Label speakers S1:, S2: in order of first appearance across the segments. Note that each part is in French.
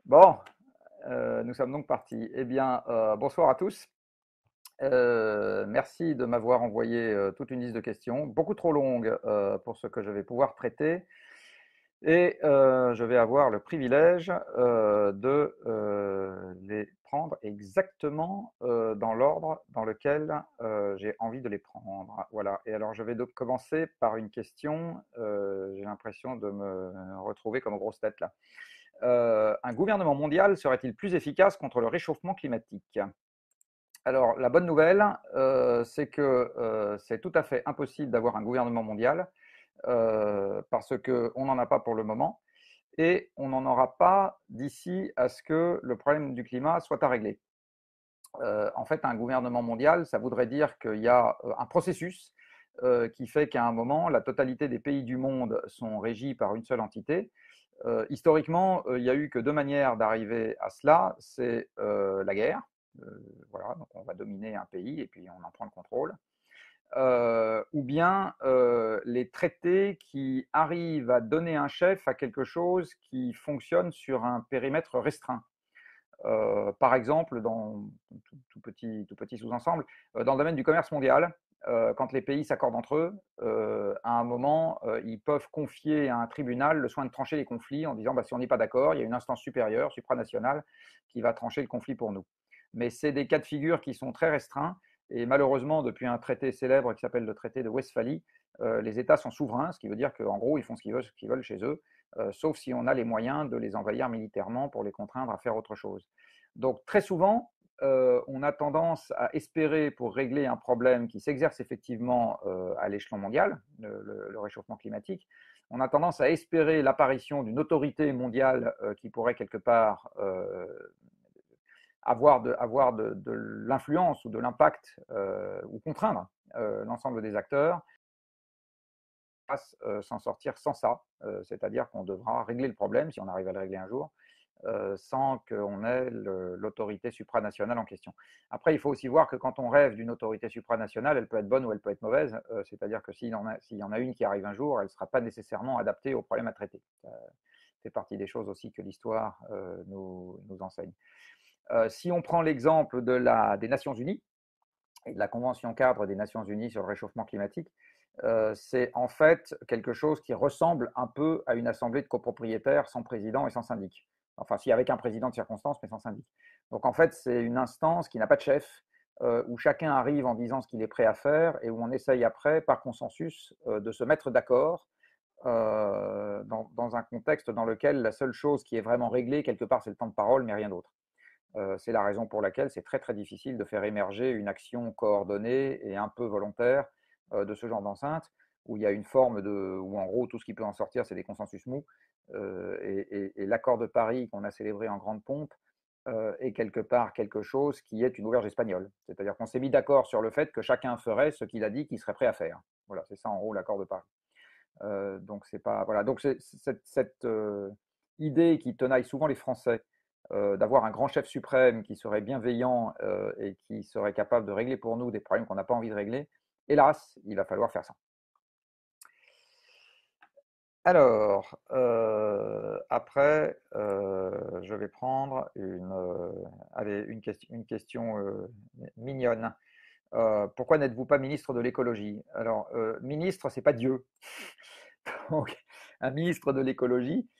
S1: Bon, nous sommes donc partis. Eh bien, bonsoir à tous. Merci de m'avoir envoyé toute une liste de questions, beaucoup trop longue pour ce que je vais pouvoir traiter. Et je vais avoir le privilège de les prendre exactement dans l'ordre dans lequel j'ai envie de les prendre. Voilà. Et alors, je vais donc commencer par une question. J'ai l'impression de me retrouver comme grosse tête là. Un gouvernement mondial serait-il plus efficace contre le réchauffement climatique? Alors, la bonne nouvelle, c'est que c'est tout à fait impossible d'avoir un gouvernement mondial parce qu'on n'en a pas pour le moment et on n'en aura pas d'ici à ce que le problème du climat soit à régler. En fait, un gouvernement mondial, ça voudrait dire qu'il y a un processus qui fait qu'à un moment, la totalité des pays du monde sont régis par une seule entité. Historiquement, il n'y a eu que deux manières d'arriver à cela. C'est la guerre. Euh, voilà, donc on va dominer un pays et puis on en prend le contrôle. Ou bien les traités qui arrivent à donner un chef à quelque chose qui fonctionne sur un périmètre restreint. Par exemple, dans tout petit sous-ensemble, dans le domaine du commerce mondial, quand les pays s'accordent entre eux, à un moment, ils peuvent confier à un tribunal le soin de trancher les conflits en disant bah, si on n'est pas d'accord, il y a une instance supérieure, supranationale, qui va trancher le conflit pour nous. Mais c'est des cas de figure qui sont très restreints. Et malheureusement, depuis un traité célèbre qui s'appelle le traité de Westphalie, les États sont souverains, ce qui veut dire qu'en gros, ils font ce qu'ils veulent chez eux, sauf si on a les moyens de les envahir militairement pour les contraindre à faire autre chose. Donc très souvent, on a tendance à espérer pour régler un problème qui s'exerce effectivement à l'échelon mondial, le réchauffement climatique, on a tendance à espérer l'apparition d'une autorité mondiale qui pourrait quelque part avoir de l'influence ou de l'impact ou contraindre l'ensemble des acteurs à s'en sortir sans ça. C'est-à-dire qu'on devra régler le problème, si on arrive à le régler un jour, sans qu'on ait l'autorité supranationale en question. Après, il faut aussi voir que quand on rêve d'une autorité supranationale, elle peut être bonne ou elle peut être mauvaise. C'est-à-dire que s'il y en a une qui arrive un jour, elle ne sera pas nécessairement adaptée au problème à traiter. Ça fait partie des choses aussi que l'histoire nous enseigne. Si on prend l'exemple des Nations Unies et de la Convention cadre des Nations Unies sur le réchauffement climatique, c'est en fait quelque chose qui ressemble un peu à une assemblée de copropriétaires sans président et sans syndic. Enfin, si avec un président de circonstance, mais sans syndic. Donc en fait, c'est une instance qui n'a pas de chef, où chacun arrive en disant ce qu'il est prêt à faire et où on essaye après, par consensus, de se mettre d'accord dans un contexte dans lequel la seule chose qui est vraiment réglée, quelque part, c'est le temps de parole, mais rien d'autre. C'est la raison pour laquelle c'est très très difficile de faire émerger une action coordonnée et un peu volontaire de ce genre d'enceinte, où il y a une forme où en gros tout ce qui peut en sortir c'est des consensus mous. Et l'accord de Paris qu'on a célébré en grande pompe est quelque part quelque chose qui est une auberge espagnole. C'est-à-dire qu'on s'est mis d'accord sur le fait que chacun ferait ce qu'il a dit qu'il serait prêt à faire. Voilà, c'est ça en gros l'accord de Paris. Donc c'est pas voilà. Donc cette idée qui tenaille souvent les Français d'avoir un grand chef suprême qui serait bienveillant et qui serait capable de régler pour nous des problèmes qu'on n'a pas envie de régler, hélas, il va falloir faire ça. Alors, après, je vais prendre une question mignonne. Pourquoi n'êtes-vous pas ministre de l'écologie? Alors, ministre, c'est pas Dieu. Donc, un ministre de l'écologie,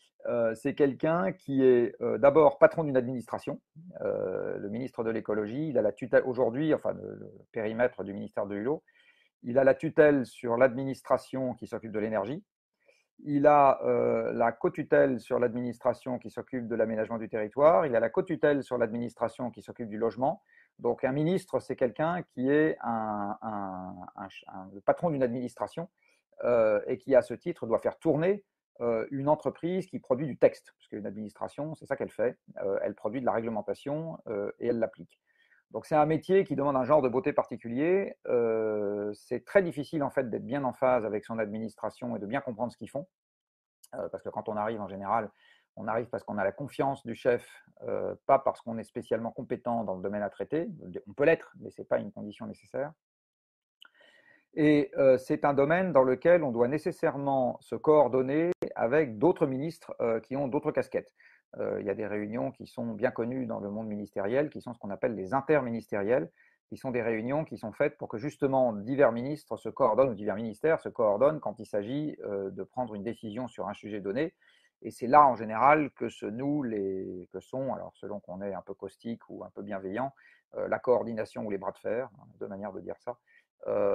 S1: c'est quelqu'un qui est d'abord patron d'une administration. Le ministre de l'écologie, il a la tutelle aujourd'hui, enfin le périmètre du ministère de Hulot, il a la tutelle sur l'administration qui s'occupe de l'énergie. Il a la co-tutelle sur l'administration qui s'occupe de l'aménagement du territoire. Il a la co-tutelle sur l'administration qui s'occupe du logement. Donc un ministre, c'est quelqu'un qui est le patron d'une administration et qui, à ce titre, doit faire tourner une entreprise qui produit du texte. Parce qu'une administration, c'est ça qu'elle fait. Elle produit de la réglementation et elle l'applique. Donc c'est un métier qui demande un genre de beauté particulier. C'est très difficile en fait d'être bien en phase avec son administration et de bien comprendre ce qu'ils font. Parce que quand on arrive en général, on arrive parce qu'on a la confiance du chef, pas parce qu'on est spécialement compétent dans le domaine à traiter. On peut l'être, mais ce n'est pas une condition nécessaire. Et c'est un domaine dans lequel on doit nécessairement se coordonner avec d'autres ministres qui ont d'autres casquettes. Il y a des réunions qui sont bien connues dans le monde ministériel, qui sont ce qu'on appelle les interministériels, qui sont des réunions qui sont faites pour que justement divers ministres se coordonnent, ou divers ministères se coordonnent quand il s'agit de prendre une décision sur un sujet donné. Et c'est là en général que se nouent que sont, alors selon qu'on est un peu caustique ou un peu bienveillant, la coordination ou les bras de fer, deux manières de dire ça,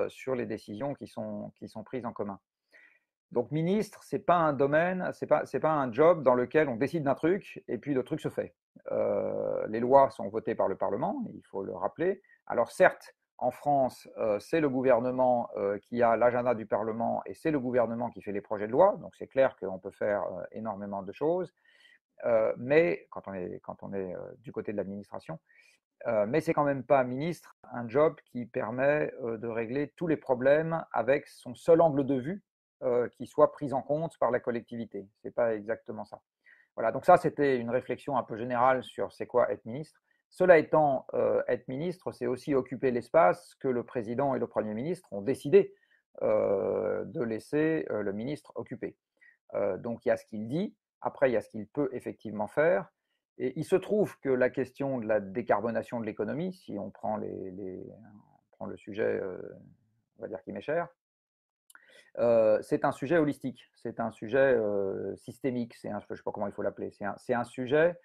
S1: sur les décisions qui sont prises en commun. Donc ministre, c'est pas un domaine, c'est pas un job dans lequel on décide d'un truc et puis le truc se fait. Les lois sont votées par le Parlement, il faut le rappeler. Alors certes, en France, c'est le gouvernement qui a l'agenda du Parlement et c'est le gouvernement qui fait les projets de loi. Donc c'est clair qu'on peut faire énormément de choses, mais quand on est du côté de l'administration, mais c'est quand même pas ministre un job qui permet de régler tous les problèmes avec son seul angle de vue qui soit pris en compte par la collectivité. C'est pas exactement ça. Voilà, donc ça c'était une réflexion un peu générale sur c'est quoi être ministre. Cela étant, être ministre, c'est aussi occuper l'espace que le président et le premier ministre ont décidé de laisser le ministre occuper. Donc il y a ce qu'il dit, après il y a ce qu'il peut effectivement faire. Et il se trouve que la question de la décarbonation de l'économie, si on prend, on prend le sujet, on va dire qui m'est cher, c'est un sujet holistique, c'est un sujet systémique, je ne sais pas comment il faut l'appeler, c'est un sujet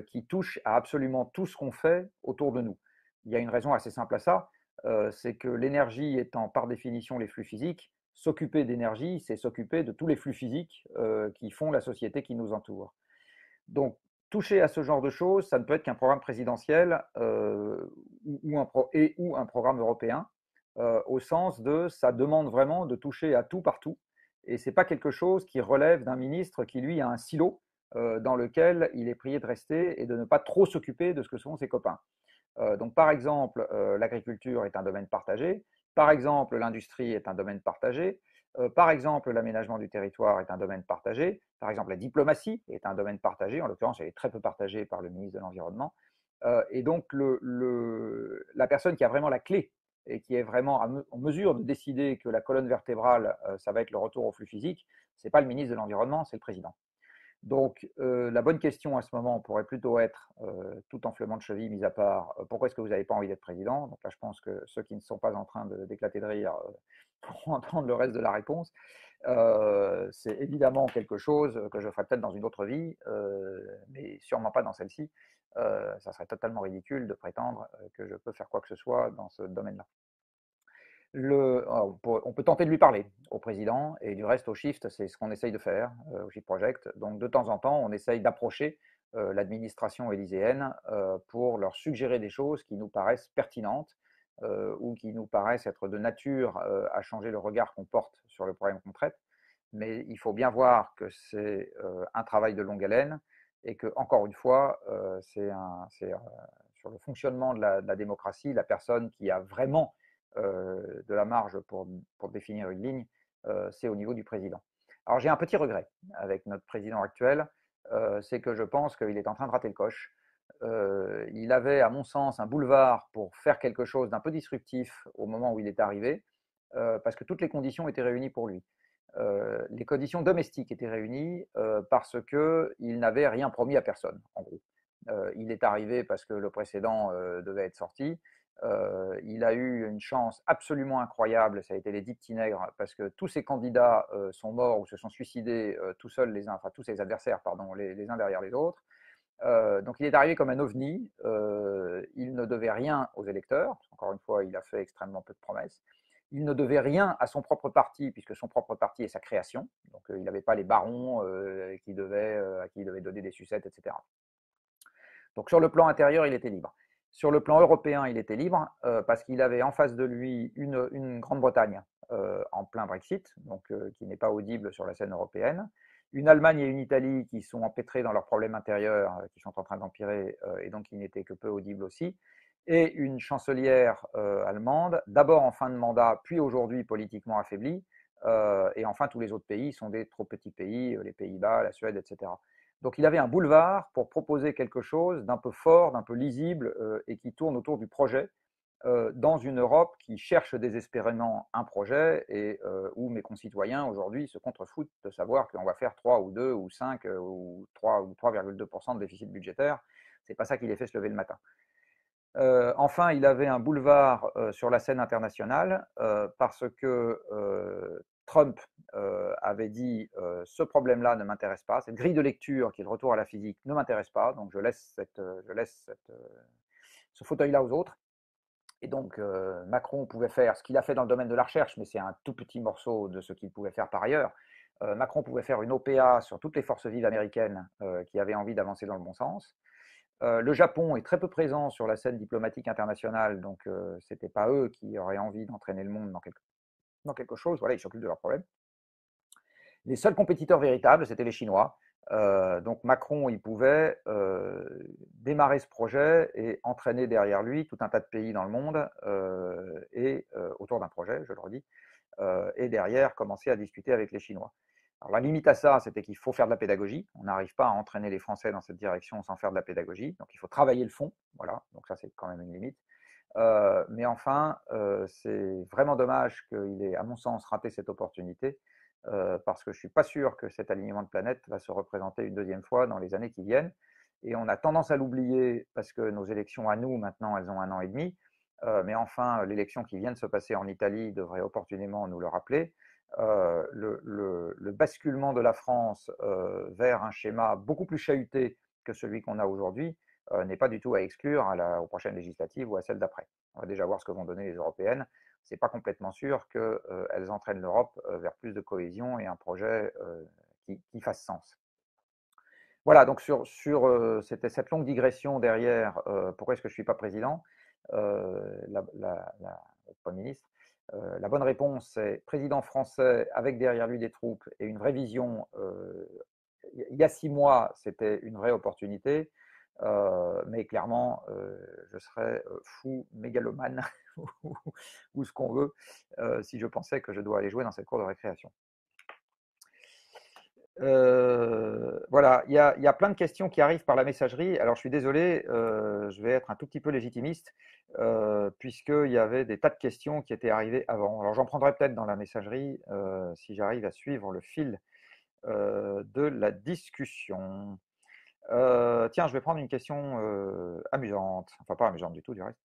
S1: qui touche à absolument tout ce qu'on fait autour de nous. Il y a une raison assez simple à ça, c'est que l'énergie étant par définition les flux physiques, s'occuper d'énergie, c'est s'occuper de tous les flux physiques qui font la société qui nous entoure. Donc, toucher à ce genre de choses, ça ne peut être qu'un programme présidentiel ou un programme européen, au sens de ça demande vraiment de toucher à tout partout. Et ce n'est pas quelque chose qui relève d'un ministre qui, lui, a un silo dans lequel il est prié de rester et de ne pas trop s'occuper de ce que sont ses copains. Donc, par exemple, l'agriculture est un domaine partagé. Par exemple, l'industrie est un domaine partagé. Par exemple, l'aménagement du territoire est un domaine partagé. Par exemple, la diplomatie est un domaine partagé. En l'occurrence, elle est très peu partagée par le ministre de l'Environnement. Et donc, la personne qui a vraiment la clé et qui est vraiment en mesure de décider que la colonne vertébrale, ça va être le retour au flux physique, ce n'est pas le ministre de l'Environnement, c'est le président. Donc, la bonne question à ce moment pourrait plutôt être, tout enflement de cheville mis à part, pourquoi est-ce que vous n'avez pas envie d'être président? Donc là, je pense que ceux qui ne sont pas en train d'éclater de rire pourront entendre le reste de la réponse. C'est évidemment quelque chose que je ferai peut-être dans une autre vie, mais sûrement pas dans celle-ci. Ça serait totalement ridicule de prétendre que je peux faire quoi que ce soit dans ce domaine-là. On peut tenter de lui parler au président et du reste au Shift, c'est ce qu'on essaye de faire au Shift Project. Donc de temps en temps, on essaye d'approcher l'administration élyséenne pour leur suggérer des choses qui nous paraissent pertinentes ou qui nous paraissent être de nature à changer le regard qu'on porte sur le problème qu'on traite. Mais il faut bien voir que c'est un travail de longue haleine et que, encore une fois, sur le fonctionnement de la démocratie, la personne qui a vraiment de la marge pour définir une ligne, c'est au niveau du président. Alors j'ai un petit regret avec notre président actuel, c'est que je pense qu'il est en train de rater le coche. Il avait, à mon sens, un boulevard pour faire quelque chose d'un peu disruptif au moment où il est arrivé, parce que toutes les conditions étaient réunies pour lui. Les conditions domestiques étaient réunies parce qu'il n'avait rien promis à personne, en gros. Il est arrivé parce que le précédent devait être sorti. Il a eu une chance absolument incroyable, ça a été les 10 petits nègres, parce que tous ces candidats sont morts ou se sont suicidés tout seuls, tous ses adversaires, pardon, les uns derrière les autres. Donc il est arrivé comme un ovni, il ne devait rien aux électeurs, encore une fois, il a fait extrêmement peu de promesses. Il ne devait rien à son propre parti, puisque son propre parti est sa création. Donc il n'avait pas les barons à qui il devait donner des sucettes, etc. Donc sur le plan intérieur, il était libre. Sur le plan européen, il était libre parce qu'il avait en face de lui une Grande-Bretagne en plein Brexit, donc qui n'est pas audible sur la scène européenne, une Allemagne et une Italie qui sont empêtrées dans leurs problèmes intérieurs, qui sont en train d'empirer et donc qui n'étaient que peu audibles aussi, et une chancelière allemande, d'abord en fin de mandat, puis aujourd'hui politiquement affaiblie, et enfin tous les autres pays sont des trop petits pays, les Pays-Bas, la Suède, etc. Donc il avait un boulevard pour proposer quelque chose d'un peu fort, d'un peu lisible et qui tourne autour du projet dans une Europe qui cherche désespérément un projet et où mes concitoyens aujourd'hui se contrefoutent de savoir qu'on va faire 3 ou 2 ou 5 ou 3 ou 3,2% de déficit budgétaire. C'est pas ça qui les fait se lever le matin. Enfin, il avait un boulevard sur la scène internationale parce que Trump avait dit ce problème-là ne m'intéresse pas, cette grille de lecture qui est le retour à la physique ne m'intéresse pas, donc je laisse ce fauteuil-là aux autres. Et donc Macron pouvait faire ce qu'il a fait dans le domaine de la recherche, mais c'est un tout petit morceau de ce qu'il pouvait faire par ailleurs. Macron pouvait faire une OPA sur toutes les forces vives américaines qui avaient envie d'avancer dans le bon sens. Le Japon est très peu présent sur la scène diplomatique internationale, donc ce n'était pas eux qui auraient envie d'entraîner le monde dans quelque chose. Voilà, ils s'occupent de leurs problèmes. Les seuls compétiteurs véritables, c'était les Chinois. Donc Macron, il pouvait démarrer ce projet et entraîner derrière lui tout un tas de pays dans le monde et autour d'un projet, je le redis, et derrière commencer à discuter avec les Chinois. Alors, la limite à ça, c'était qu'il faut faire de la pédagogie. On n'arrive pas à entraîner les Français dans cette direction sans faire de la pédagogie. Donc, il faut travailler le fond. Voilà. Donc, ça, c'est quand même une limite. Mais enfin, c'est vraiment dommage qu'il ait, à mon sens, raté cette opportunité parce que je ne suis pas sûr que cet alignement de planète va se représenter une deuxième fois dans les années qui viennent. Et on a tendance à l'oublier parce que nos élections à nous, maintenant, elles ont 1 an et demi. Mais enfin, l'élection qui vient de se passer en Italie devrait opportunément nous le rappeler. Le basculement de la France vers un schéma beaucoup plus chahuté que celui qu'on a aujourd'hui n'est pas du tout à exclure aux prochaines législatives ou à celles d'après. On va déjà voir ce que vont donner les européennes. Ce n'est pas complètement sûr qu'elles entraînent l'Europe vers plus de cohésion et un projet qui fasse sens. Voilà, donc c'était cette longue digression derrière pourquoi est-ce que je ne suis pas président, Premier ministre. La bonne réponse, c'est président français avec derrière lui des troupes et une vraie vision. Il y a 6 mois, c'était une vraie opportunité, mais clairement, je serais fou, mégalomane ou ce qu'on veut si je pensais que je dois aller jouer dans cette cour de récréation. Voilà, il y a plein de questions qui arrivent par la messagerie. Alors, je suis désolé, je vais être un tout petit peu légitimiste, puisqu'il y avait des tas de questions qui étaient arrivées avant. Alors, j'en prendrai peut-être dans la messagerie si j'arrive à suivre le fil de la discussion. Tiens, je vais prendre une question amusante, enfin pas amusante du tout du reste.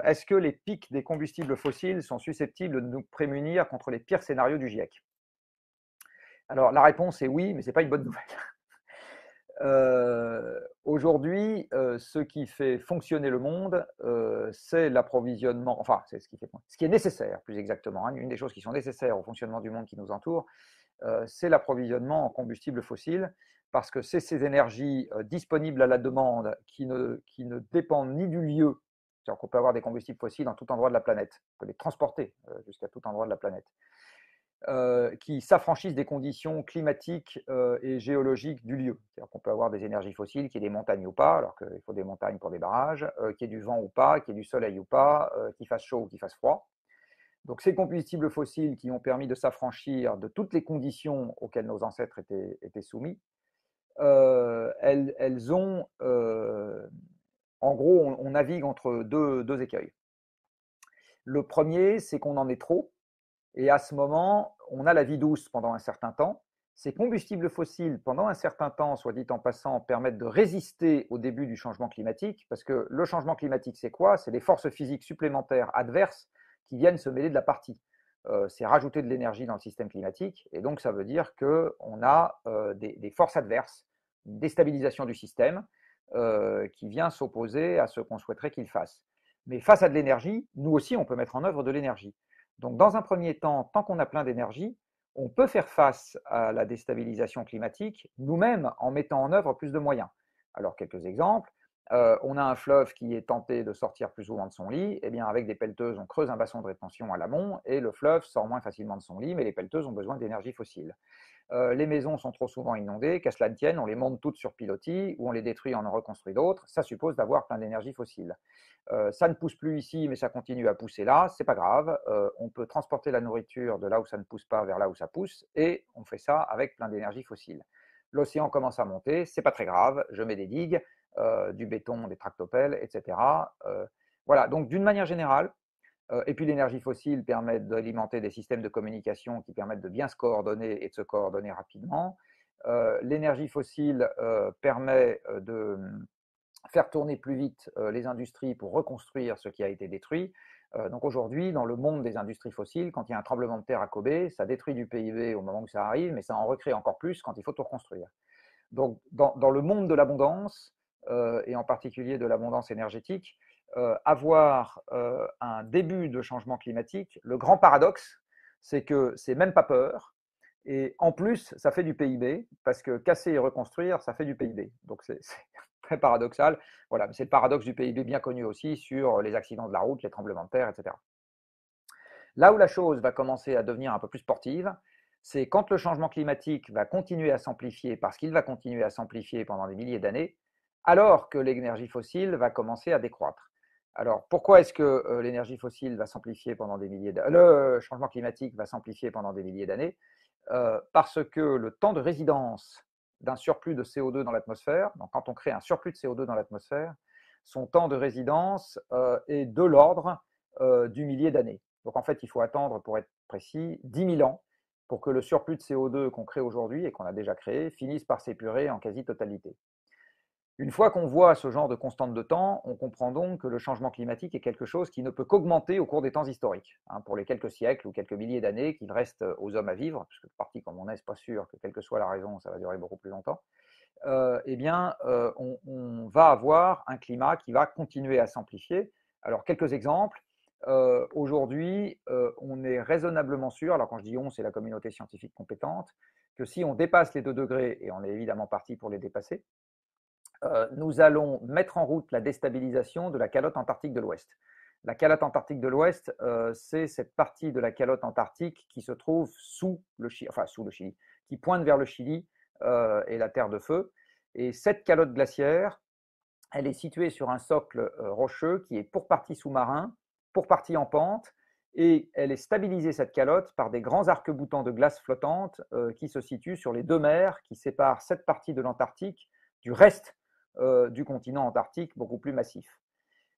S1: Est-ce que les pics des combustibles fossiles sont susceptibles de nous prémunir contre les pires scénarios du GIEC? Alors, la réponse est oui, mais ce n'est pas une bonne nouvelle. Aujourd'hui, ce qui fait fonctionner le monde, c'est l'approvisionnement, enfin, c'est ce qui est nécessaire, plus exactement. Hein, une des choses qui sont nécessaires au fonctionnement du monde qui nous entoure, c'est l'approvisionnement en combustibles fossiles, parce que c'est ces énergies disponibles à la demande qui ne dépendent ni du lieu, c'est-à-dire qu'on peut avoir des combustibles fossiles dans tout endroit de la planète, on peut les transporter jusqu'à tout endroit de la planète, qui s'affranchissent des conditions climatiques et géologiques du lieu. C'est-à-dire qu'on peut avoir des énergies fossiles, qu'il y ait des montagnes ou pas, alors qu'il faut des montagnes pour des barrages, qu'il y ait du vent ou pas, qu'il y ait du soleil ou pas, qu'il fasse chaud ou qu'il fasse froid. Donc ces combustibles fossiles qui ont permis de s'affranchir de toutes les conditions auxquelles nos ancêtres étaient soumis, elles ont, en gros, on navigue entre deux écueils. Le premier, c'est qu'on en est trop, et à ce moment, on a la vie douce pendant un certain temps. Ces combustibles fossiles, pendant un certain temps, soit dit en passant, permettent de résister au début du changement climatique, parce que le changement climatique, c'est quoi? C'est des forces physiques supplémentaires adverses qui viennent se mêler de la partie. C'est rajouter de l'énergie dans le système climatique, et donc ça veut dire qu'on a des forces adverses, une déstabilisation du système qui vient s'opposer à ce qu'on souhaiterait qu'il fasse. Mais face à de l'énergie, nous aussi, on peut mettre en œuvre de l'énergie. Donc, dans un premier temps, tant qu'on a plein d'énergie, on peut faire face à la déstabilisation climatique nous-mêmes en mettant en œuvre plus de moyens. Alors, quelques exemples. On a un fleuve qui est tenté de sortir plus souvent de son lit. Eh bien, avec des pelleteuses, on creuse un bassin de rétention à l'amont et le fleuve sort moins facilement de son lit, mais les pelleteuses ont besoin d'énergie fossile. Les maisons sont trop souvent inondées, qu'à cela ne tienne, on les monte toutes sur pilotis ou on les détruit, on en reconstruit d'autres. Ça suppose d'avoir plein d'énergie fossile. Ça ne pousse plus ici, mais ça continue à pousser là, c'est pas grave. On peut transporter la nourriture de là où ça ne pousse pas vers là où ça pousse, et on fait ça avec plein d'énergie fossile. L'océan commence à monter, c'est pas très grave, je mets des digues, du béton, des tractopelles, etc. Voilà, donc d'une manière générale, et puis l'énergie fossile permet d'alimenter des systèmes de communication qui permettent de bien se coordonner et de se coordonner rapidement. L'énergie fossile permet de faire tourner plus vite les industries pour reconstruire ce qui a été détruit. Donc aujourd'hui, dans le monde des industries fossiles, quand il y a un tremblement de terre à Kobe, ça détruit du PIB au moment où ça arrive, mais ça en recrée encore plus quand il faut tout reconstruire. Donc dans le monde de l'abondance, et en particulier de l'abondance énergétique, avoir un début de changement climatique, le grand paradoxe, c'est que c'est même pas peur, et en plus, ça fait du PIB, parce que casser et reconstruire, ça fait du PIB. Donc c'est très paradoxal. Voilà, c'est le paradoxe du PIB bien connu aussi sur les accidents de la route, les tremblements de terre, etc. Là où la chose va commencer à devenir un peu plus sportive, c'est quand le changement climatique va continuer à s'amplifier, parce qu'il va continuer à s'amplifier pendant des milliers d'années, alors que l'énergie fossile va commencer à décroître. Alors, pourquoi est-ce que l'énergie fossile va s'amplifier pendant des milliers d'années, le changement climatique va s'amplifier pendant des milliers d'années? Parce que le temps de résidence d'un surplus de CO2 dans l'atmosphère, donc quand on crée un surplus de CO2 dans l'atmosphère, son temps de résidence est de l'ordre du millier d'années. Donc en fait, il faut attendre, pour être précis, 10 000 ans pour que le surplus de CO2 qu'on crée aujourd'hui et qu'on a déjà créé finisse par s'épurer en quasi-totalité. Une fois qu'on voit ce genre de constante de temps, on comprend donc que le changement climatique est quelque chose qui ne peut qu'augmenter au cours des temps historiques. Pour les quelques siècles ou quelques milliers d'années qu'il reste aux hommes à vivre, parce que parti comme on est, c'est pas sûr que quelle que soit la raison, ça va durer beaucoup plus longtemps, on va avoir un climat qui va continuer à s'amplifier. Alors, quelques exemples. Aujourd'hui, on est raisonnablement sûr, alors quand je dis on, c'est la communauté scientifique compétente, que si on dépasse les 2 degrés, et on est évidemment parti pour les dépasser, nous allons mettre en route la déstabilisation de la calotte antarctique de l'Ouest. La calotte antarctique de l'Ouest, c'est cette partie de la calotte antarctique qui se trouve sous le Chili, qui pointe vers le Chili et la Terre de Feu. Et cette calotte glaciaire, elle est située sur un socle rocheux qui est pour partie sous-marin, pour partie en pente, et elle est stabilisée, cette calotte, par des grands arcs-boutants de glace flottante qui se situent sur les 2 mers qui séparent cette partie de l'Antarctique du reste du continent antarctique beaucoup plus massif.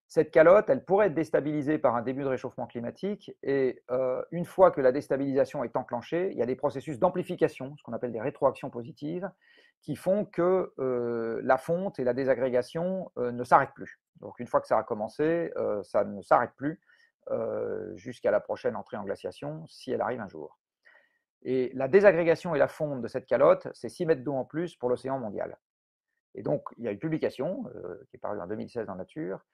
S1: Cette calotte, elle pourrait être déstabilisée par un début de réchauffement climatique, et une fois que la déstabilisation est enclenchée, il y a des processus d'amplification, ce qu'on appelle des rétroactions positives, qui font que la fonte et la désagrégation ne s'arrêtent plus. Donc une fois que ça a commencé, ça ne s'arrête plus jusqu'à la prochaine entrée en glaciation, si elle arrive un jour. Et la désagrégation et la fonte de cette calotte, c'est 6 mètres d'eau en plus pour l'océan mondial. Et donc, il y a une publication qui est parue en 2016 dans Nature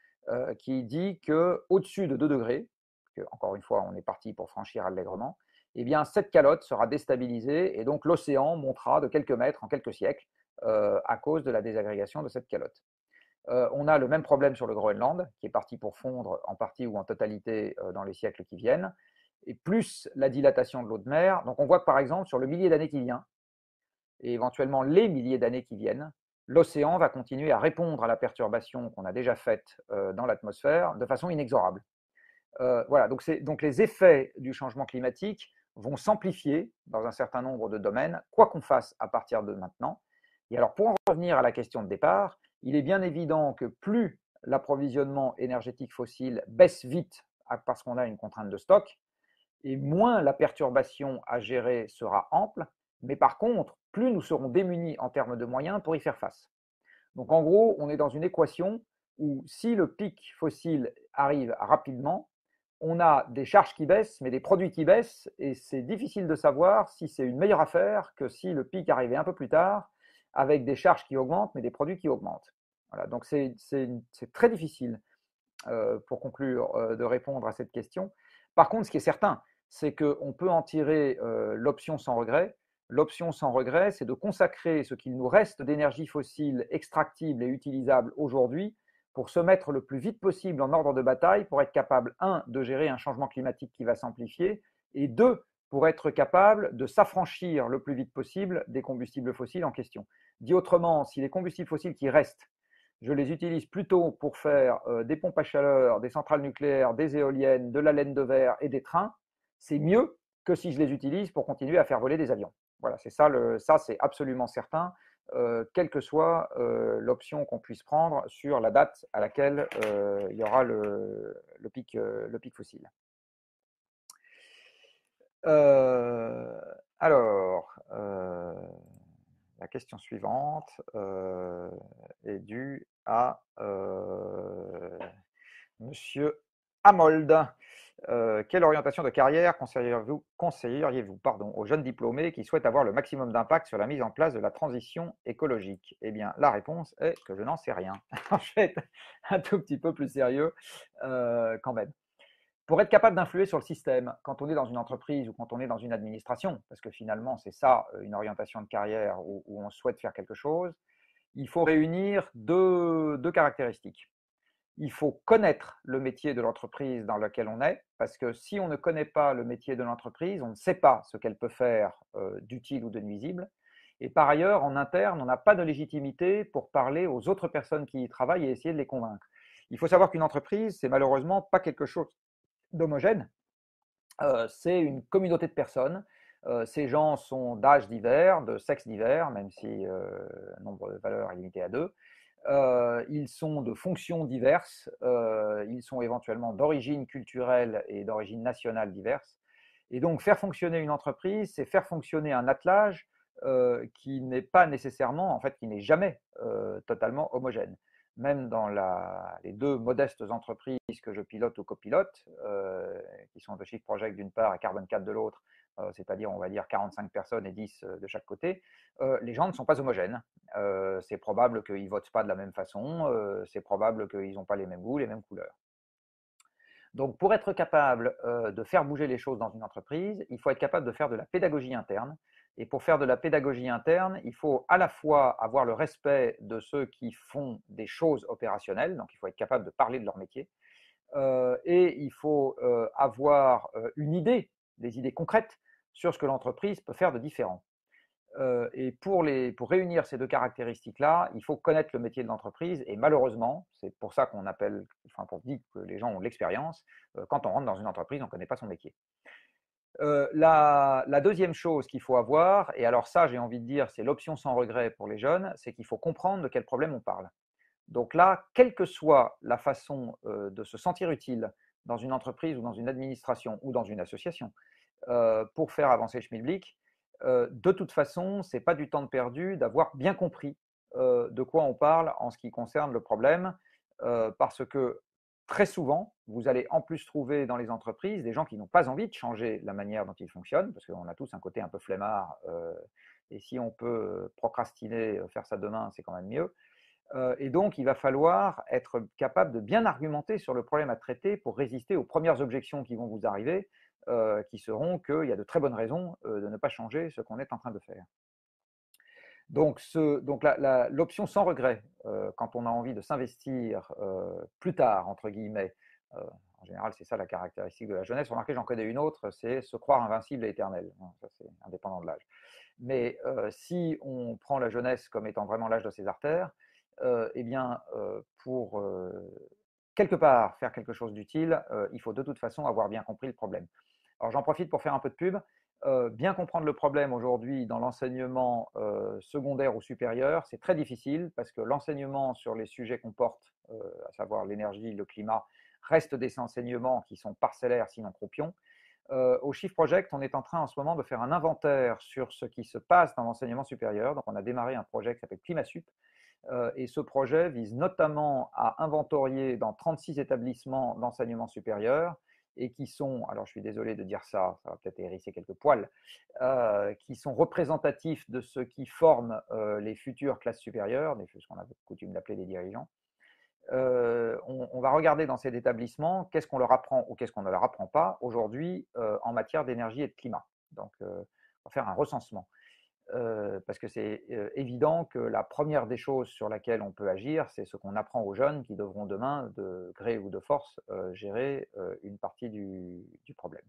S1: qui dit qu'au-dessus de 2 degrés, que, encore une fois, on est parti pour franchir allègrement, eh bien, cette calotte sera déstabilisée et donc l'océan montera de quelques mètres en quelques siècles à cause de la désagrégation de cette calotte. On a le même problème sur le Groenland, qui est parti pour fondre en partie ou en totalité dans les siècles qui viennent, et plus la dilatation de l'eau de mer. Donc, on voit que, par exemple, sur le millier d'années qui vient, et éventuellement les milliers d'années qui viennent, l'océan va continuer à répondre à la perturbation qu'on a déjà faite dans l'atmosphère de façon inexorable. Voilà, donc les effets du changement climatique vont s'amplifier dans un certain nombre de domaines, quoi qu'on fasse à partir de maintenant. Et alors, pour en revenir à la question de départ, il est bien évident que plus l'approvisionnement énergétique fossile baisse vite parce qu'on a une contrainte de stock, et moins la perturbation à gérer sera ample, mais par contre, plus nous serons démunis en termes de moyens pour y faire face. Donc en gros, on est dans une équation où si le pic fossile arrive rapidement, on a des charges qui baissent, mais des produits qui baissent, et c'est difficile de savoir si c'est une meilleure affaire que si le pic arrivait un peu plus tard, avec des charges qui augmentent, mais des produits qui augmentent. Voilà, donc c'est très difficile, pour conclure, de répondre à cette question. Par contre, ce qui est certain, c'est qu'on peut en tirer l'option sans regret. L'option sans regret, c'est de consacrer ce qu'il nous reste d'énergie fossile extractible et utilisable aujourd'hui pour se mettre le plus vite possible en ordre de bataille pour être capable, un, de gérer un changement climatique qui va s'amplifier, et deux, pour être capable de s'affranchir le plus vite possible des combustibles fossiles en question. Dit autrement, si les combustibles fossiles qui restent, je les utilise plutôt pour faire des pompes à chaleur, des centrales nucléaires, des éoliennes, de la laine de verre et des trains, c'est mieux que si je les utilise pour continuer à faire voler des avions. Voilà, c'est ça, ça c'est absolument certain. quelle que soit l'option qu'on puisse prendre sur la date à laquelle il y aura le pic fossile. Alors, la question suivante est due à Monsieur Hamold. Quelle orientation de carrière conseilleriez-vous aux jeunes diplômés qui souhaitent avoir le maximum d'impact sur la mise en place de la transition écologique? Eh bien, la réponse est que je n'en sais rien. Je vais être un tout petit peu plus sérieux quand même. Pour être capable d'influer sur le système, quand on est dans une entreprise ou quand on est dans une administration, parce que finalement c'est ça une orientation de carrière où on souhaite faire quelque chose, il faut réunir deux caractéristiques. Il faut connaître le métier de l'entreprise dans laquelle on est, parce que si on ne connaît pas le métier de l'entreprise, on ne sait pas ce qu'elle peut faire d'utile ou de nuisible. Et par ailleurs, en interne, on n'a pas de légitimité pour parler aux autres personnes qui y travaillent et essayer de les convaincre. Il faut savoir qu'une entreprise, c'est malheureusement pas quelque chose d'homogène. C'est une communauté de personnes. Ces gens sont d'âges divers, de sexes divers, même si le nombre de valeurs est limité à 2. Ils sont de fonctions diverses, ils sont éventuellement d'origine culturelle et d'origine nationale diverses. Et donc, faire fonctionner une entreprise, c'est faire fonctionner un attelage qui n'est pas nécessairement, en fait, qui n'est jamais totalement homogène. Même dans les deux modestes entreprises que je pilote ou copilote, qui sont de Shift Project d'une part et Carbon 4 de l'autre, c'est-à-dire on va dire 45 personnes et 10 de chaque côté, les gens ne sont pas homogènes. C'est probable qu'ils ne votent pas de la même façon, c'est probable qu'ils n'ont pas les mêmes goûts, les mêmes couleurs. Donc pour être capable de faire bouger les choses dans une entreprise, il faut être capable de faire de la pédagogie interne. Et pour faire de la pédagogie interne, il faut à la fois avoir le respect de ceux qui font des choses opérationnelles, donc il faut être capable de parler de leur métier, et il faut avoir une idée, des idées concrètes sur ce que l'entreprise peut faire de différent. Et pour réunir ces deux caractéristiques-là, il faut connaître le métier de l'entreprise. Et malheureusement, c'est pour ça qu'on appelle, enfin, pour dire que les gens ont de l'expérience, quand on rentre dans une entreprise, on ne connaît pas son métier. La deuxième chose qu'il faut avoir, et alors ça, j'ai envie de dire, c'est l'option sans regret pour les jeunes, c'est qu'il faut comprendre de quel problème on parle. Donc là, quelle que soit la façon de se sentir utile dans une entreprise ou dans une administration ou dans une association pour faire avancer Schmilblick, de toute façon, ce n'est pas du temps de perdu d'avoir bien compris de quoi on parle en ce qui concerne le problème, parce que très souvent, vous allez en plus trouver dans les entreprises des gens qui n'ont pas envie de changer la manière dont ils fonctionnent, parce qu'on a tous un côté un peu flemmard, et si on peut procrastiner, faire ça demain, c'est quand même mieux. Et donc, il va falloir être capable de bien argumenter sur le problème à traiter pour résister aux premières objections qui vont vous arriver, qui seront qu'il y a de très bonnes raisons de ne pas changer ce qu'on est en train de faire. Donc, l'option sans regret, quand on a envie de s'investir plus tard, entre guillemets, en général, c'est ça la caractéristique de la jeunesse. Remarquez, j'en connais une autre, c'est se croire invincible et éternel. Ça, c'est indépendant de l'âge. Mais si on prend la jeunesse comme étant vraiment l'âge de ses artères, eh bien, pour quelque part faire quelque chose d'utile, il faut de toute façon avoir bien compris le problème. Alors j'en profite pour faire un peu de pub. Bien comprendre le problème aujourd'hui dans l'enseignement secondaire ou supérieur, c'est très difficile parce que l'enseignement sur les sujets qu'on porte, à savoir l'énergie, le climat, reste des enseignements qui sont parcellaires, sinon croupions. Au Shift Project, on est en train en ce moment de faire un inventaire sur ce qui se passe dans l'enseignement supérieur. Donc, on a démarré un projet qui s'appelle ClimaSup. Et ce projet vise notamment à inventorier dans 36 établissements d'enseignement supérieur et qui sont, alors je suis désolé de dire ça, ça va peut-être hérisser quelques poils, qui sont représentatifs de ce qui forment les futures classes supérieures, ce qu'on a coutume d'appeler des dirigeants. On va regarder dans ces établissements qu'est-ce qu'on leur apprend ou qu'est-ce qu'on ne leur apprend pas aujourd'hui en matière d'énergie et de climat. Donc, on va faire un recensement. Parce que c'est évident que la première des choses sur laquelle on peut agir, c'est ce qu'on apprend aux jeunes qui devront demain, de gré ou de force, gérer une partie du problème.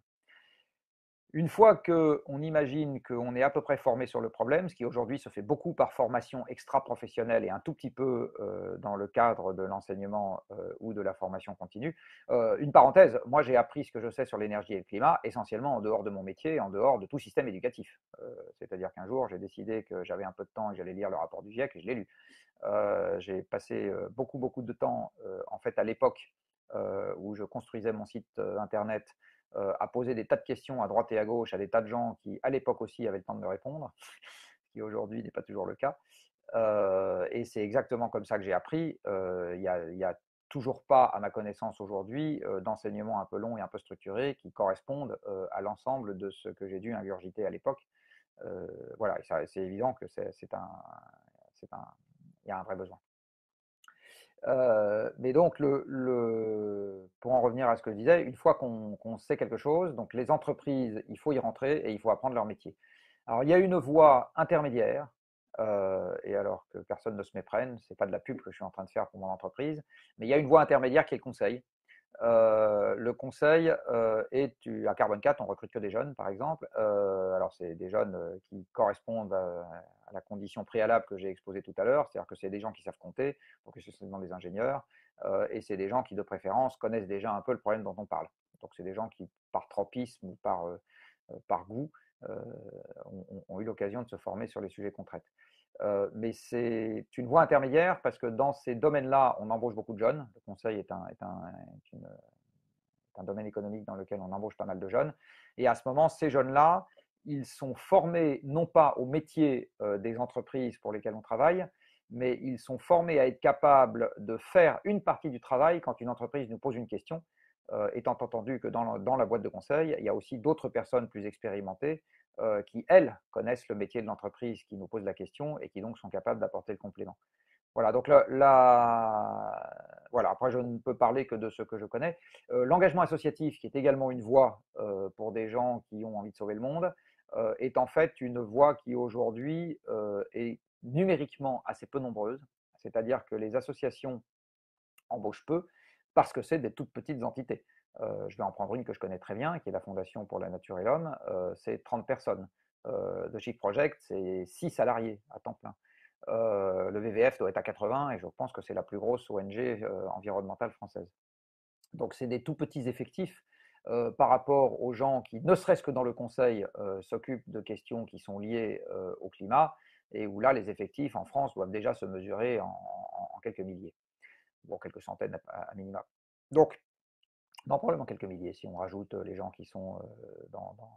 S1: Une fois qu'on imagine qu'on est à peu près formé sur le problème, ce qui aujourd'hui se fait beaucoup par formation extra-professionnelle et un tout petit peu dans le cadre de l'enseignement ou de la formation continue. Une parenthèse, moi j'ai appris ce que je sais sur l'énergie et le climat essentiellement en dehors de mon métier, en dehors de tout système éducatif. C'est-à-dire qu'un jour j'ai décidé que j'avais un peu de temps et que j'allais lire le rapport du GIEC et je l'ai lu. J'ai passé beaucoup de temps en fait à l'époque où je construisais mon site internet à poser des tas de questions à droite et à gauche à des tas de gens qui, à l'époque aussi, avaient le temps de me répondre, ce qui aujourd'hui n'est pas toujours le cas. Et c'est exactement comme ça que j'ai appris. Il y a toujours pas, à ma connaissance aujourd'hui, d'enseignements un peu longs et un peu structurés qui correspondent à l'ensemble de ce que j'ai dû ingurgiter à l'époque. Voilà, c'est évident que il y a un vrai besoin. Mais donc, pour en revenir à ce que je disais, une fois qu'on sait quelque chose, donc les entreprises, il faut y rentrer et il faut apprendre leur métier. Alors, il y a une voie intermédiaire, et alors que personne ne se méprenne, ce n'est pas de la pub que je suis en train de faire pour mon entreprise, mais il y a une voie intermédiaire qui est le conseil. Le conseil est à Carbone 4, on recrute que des jeunes, par exemple. Alors, c'est des jeunes qui correspondent à la condition préalable que j'ai exposée tout à l'heure, c'est-à-dire que c'est des gens qui savent compter, donc essentiellement des ingénieurs, et c'est des gens qui, de préférence, connaissent déjà un peu le problème dont on parle. Donc, c'est des gens qui, par tropisme ou par goût, ont eu l'occasion de se former sur les sujets qu'on traite. Mais c'est une voie intermédiaire parce que dans ces domaines-là, on embauche beaucoup de jeunes. Le conseil est un domaine économique dans lequel on embauche pas mal de jeunes. Et à ce moment, ces jeunes-là, ils sont formés non pas au métier des entreprises pour lesquelles on travaille, mais ils sont formés à être capables de faire une partie du travail quand une entreprise nous pose une question, étant entendu que dans la boîte de conseil, il y a aussi d'autres personnes plus expérimentées qui, elles, connaissent le métier de l'entreprise qui nous pose la question et qui donc sont capables d'apporter le complément. Voilà, donc voilà, après je ne peux parler que de ce que je connais. L'engagement associatif, qui est également une voie pour des gens qui ont envie de sauver le monde, est en fait une voie qui aujourd'hui est numériquement assez peu nombreuse, c'est-à-dire que les associations embauchent peu parce que c'est des toutes petites entités. Je vais en prendre une que je connais très bien, qui est la Fondation pour la Nature et l'Homme, c'est 30 personnes. The Chic Project, c'est 6 salariés à temps plein. Le WWF doit être à 80 et je pense que c'est la plus grosse ONG environnementale française. Donc c'est des tout petits effectifs par rapport aux gens qui, ne serait-ce que dans le conseil, s'occupent de questions qui sont liées au climat et où là les effectifs en France doivent déjà se mesurer en quelques milliers, ou quelques centaines à minima. Donc, non, probablement quelques milliers si on rajoute les gens qui sont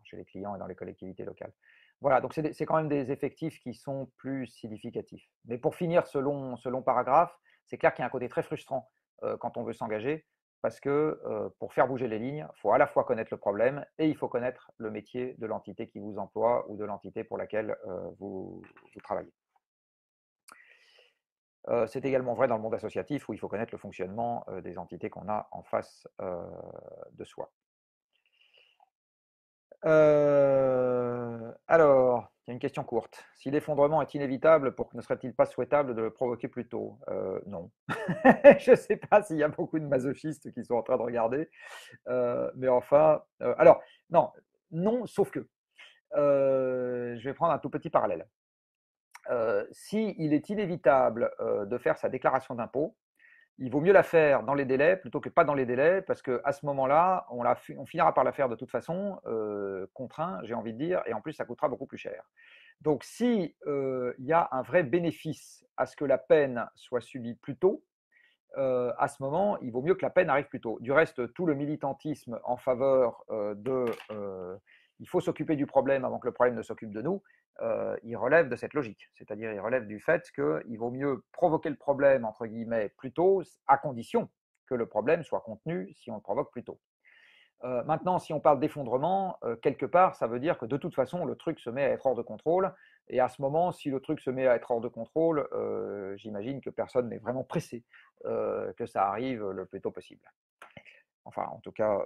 S1: chez les clients et dans les collectivités locales. Voilà, donc c'est quand même des effectifs qui sont plus significatifs. Mais pour finir ce long paragraphe, c'est clair qu'il y a un côté très frustrant quand on veut s'engager, parce que pour faire bouger les lignes, il faut à la fois connaître le problème et il faut connaître le métier de l'entité qui vous emploie ou de l'entité pour laquelle vous travaillez. C'est également vrai dans le monde associatif où il faut connaître le fonctionnement des entités qu'on a en face de soi. Alors, il y a une question courte. Si l'effondrement est inévitable, ne serait-il pas souhaitable de le provoquer plus tôt? Non. Je ne sais pas s'il y a beaucoup de masochistes qui sont en train de regarder, mais enfin, alors, non, non, sauf que je vais prendre un tout petit parallèle. S'il est inévitable de faire sa déclaration d'impôt, il vaut mieux la faire dans les délais plutôt que pas dans les délais, parce qu'à ce moment-là, on finira par la faire de toute façon, contraint, j'ai envie de dire, et en plus, ça coûtera beaucoup plus cher. Donc, si il y a un vrai bénéfice à ce que la peine soit subie plus tôt, à ce moment, il vaut mieux que la peine arrive plus tôt. Du reste, tout le militantisme en faveur il faut s'occuper du problème avant que le problème ne s'occupe de nous, il relève de cette logique. C'est-à-dire, il relève du fait qu'il vaut mieux provoquer le problème, entre guillemets, plus tôt, à condition que le problème soit contenu si on le provoque plus tôt. Maintenant, si on parle d'effondrement, quelque part, ça veut dire que de toute façon, le truc se met à être hors de contrôle. Et à ce moment, si le truc se met à être hors de contrôle, j'imagine que personne n'est vraiment pressé que ça arrive le plus tôt possible. Enfin, en tout cas,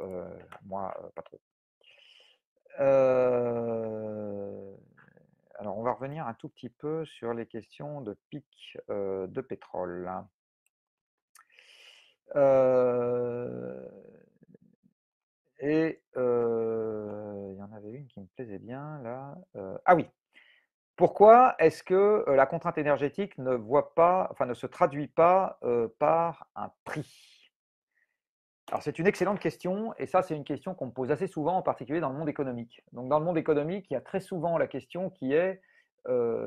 S1: moi, pas trop. Alors, on va revenir un tout petit peu sur les questions de pic de pétrole. Et il y en avait avait une qui me plaisait bien là. Ah oui. Pourquoi est-ce que la contrainte énergétique ne ne se traduit pas par un prix? Alors c'est une excellente question et ça c'est une question qu'on me pose assez souvent, en particulier dans le monde économique. Donc dans le monde économique, il y a très souvent la question qui est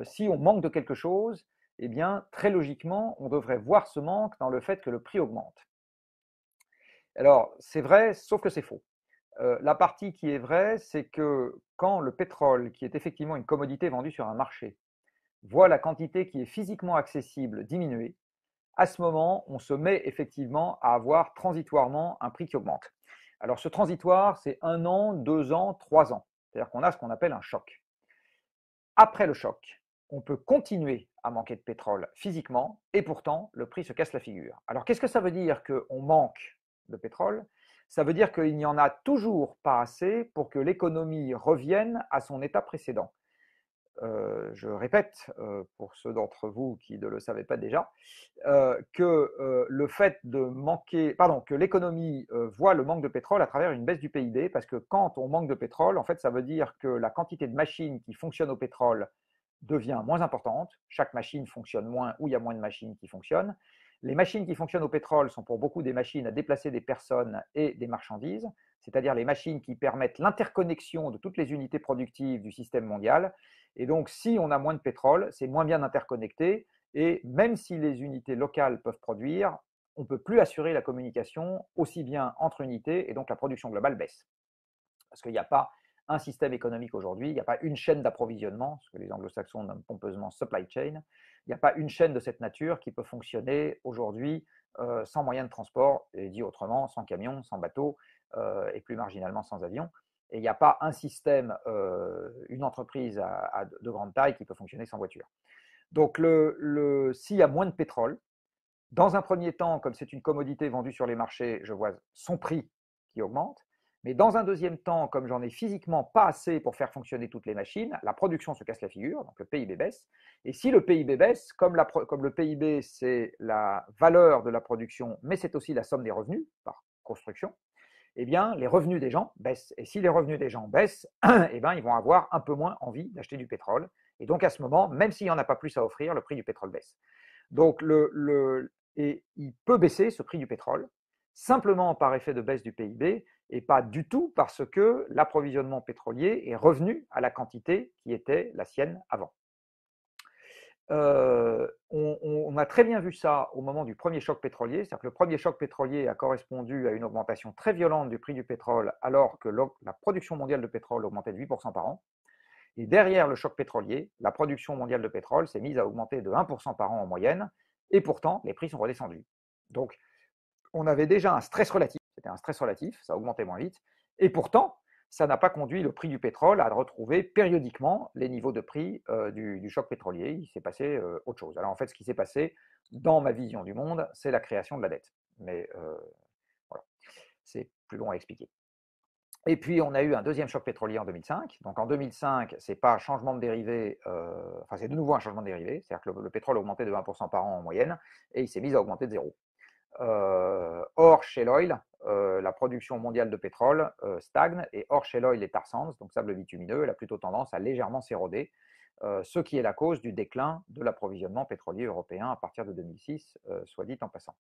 S1: si on manque de quelque chose, eh bien très logiquement, on devrait voir ce manque dans le fait que le prix augmente. Alors c'est vrai, sauf que c'est faux. La partie qui est vraie, c'est que quand le pétrole, qui est effectivement une commodité vendue sur un marché, voit la quantité qui est physiquement accessible diminuer, à ce moment, on se met effectivement à avoir transitoirement un prix qui augmente. Alors ce transitoire, c'est 1 an, 2 ans, 3 ans. C'est-à-dire qu'on a ce qu'on appelle un choc. Après le choc, on peut continuer à manquer de pétrole physiquement et pourtant le prix se casse la figure. Alors qu'est-ce que ça veut dire qu'on manque de pétrole? Ça veut dire qu'il n'y en a toujours pas assez pour que l'économie revienne à son état précédent. Je répète, pour ceux d'entre vous qui ne le savaient pas déjà, que le fait de manquer, pardon, que l'économie voit le manque de pétrole à travers une baisse du PIB, parce que quand on manque de pétrole, en fait, ça veut dire que la quantité de machines qui fonctionnent au pétrole devient moins importante. Chaque machine fonctionne moins ou il y a moins de machines qui fonctionnent. Les machines qui fonctionnent au pétrole sont pour beaucoup des machines à déplacer des personnes et des marchandises, c'est-à-dire les machines qui permettent l'interconnexion de toutes les unités productives du système mondial. Et donc, si on a moins de pétrole, c'est moins bien interconnecté. Et même si les unités locales peuvent produire, on ne peut plus assurer la communication aussi bien entre unités et donc la production globale baisse. Parce qu'il n'y a pas un système économique aujourd'hui, il n'y a pas une chaîne d'approvisionnement, ce que les anglo-saxons nomment pompeusement supply chain, il n'y a pas une chaîne de cette nature qui peut fonctionner aujourd'hui sans moyen de transport, et dit autrement, sans camion, sans bateau, et plus marginalement sans avion. Et il n'y a pas un système, une entreprise de grande taille qui peut fonctionner sans voiture. Donc, s'il y a moins de pétrole, dans un premier temps, comme c'est une commodité vendue sur les marchés, je vois son prix qui augmente. Mais dans un deuxième temps, comme j'en ai physiquement pas assez pour faire fonctionner toutes les machines, la production se casse la figure, donc le PIB baisse. Et si le PIB baisse, comme le PIB, c'est la valeur de la production, mais c'est aussi la somme des revenus par construction, eh bien, les revenus des gens baissent. Et si les revenus des gens baissent, eh bien, ils vont avoir un peu moins envie d'acheter du pétrole. Et donc, à ce moment, même s'il n'y en a pas plus à offrir, le prix du pétrole baisse. Donc, et il peut baisser ce prix du pétrole simplement par effet de baisse du PIB et pas du tout parce que l'approvisionnement pétrolier est revenu à la quantité qui était la sienne avant. On a très bien vu ça au moment du premier choc pétrolier, c'est-à-dire que le premier choc pétrolier a correspondu à une augmentation très violente du prix du pétrole alors que la production mondiale de pétrole augmentait de 8% par an. Et derrière le choc pétrolier, la production mondiale de pétrole s'est mise à augmenter de 1% par an en moyenne, et pourtant, les prix sont redescendus. Donc, on avait déjà un stress relatif, c'était un stress relatif, ça augmentait moins vite, et pourtant, ça n'a pas conduit le prix du pétrole à retrouver périodiquement les niveaux de prix du choc pétrolier. Il s'est passé autre chose. Alors en fait, ce qui s'est passé, dans ma vision du monde, c'est la création de la dette. Mais voilà, c'est plus long à expliquer. Et puis, on a eu un deuxième choc pétrolier en 2005. Donc, en 2005, ce n'est pas un changement de dérivé, enfin, c'est de nouveau un changement de dérivé. C'est-à-dire que le pétrole a augmenté de 1% par an en moyenne et il s'est mis à augmenter de zéro. Or, shale oil, la production mondiale de pétrole stagne et hors shale oil et tar sands, donc sable bitumineux, elle a plutôt tendance à légèrement s'éroder, ce qui est la cause du déclin de l'approvisionnement pétrolier européen à partir de 2006, soit dit en passant.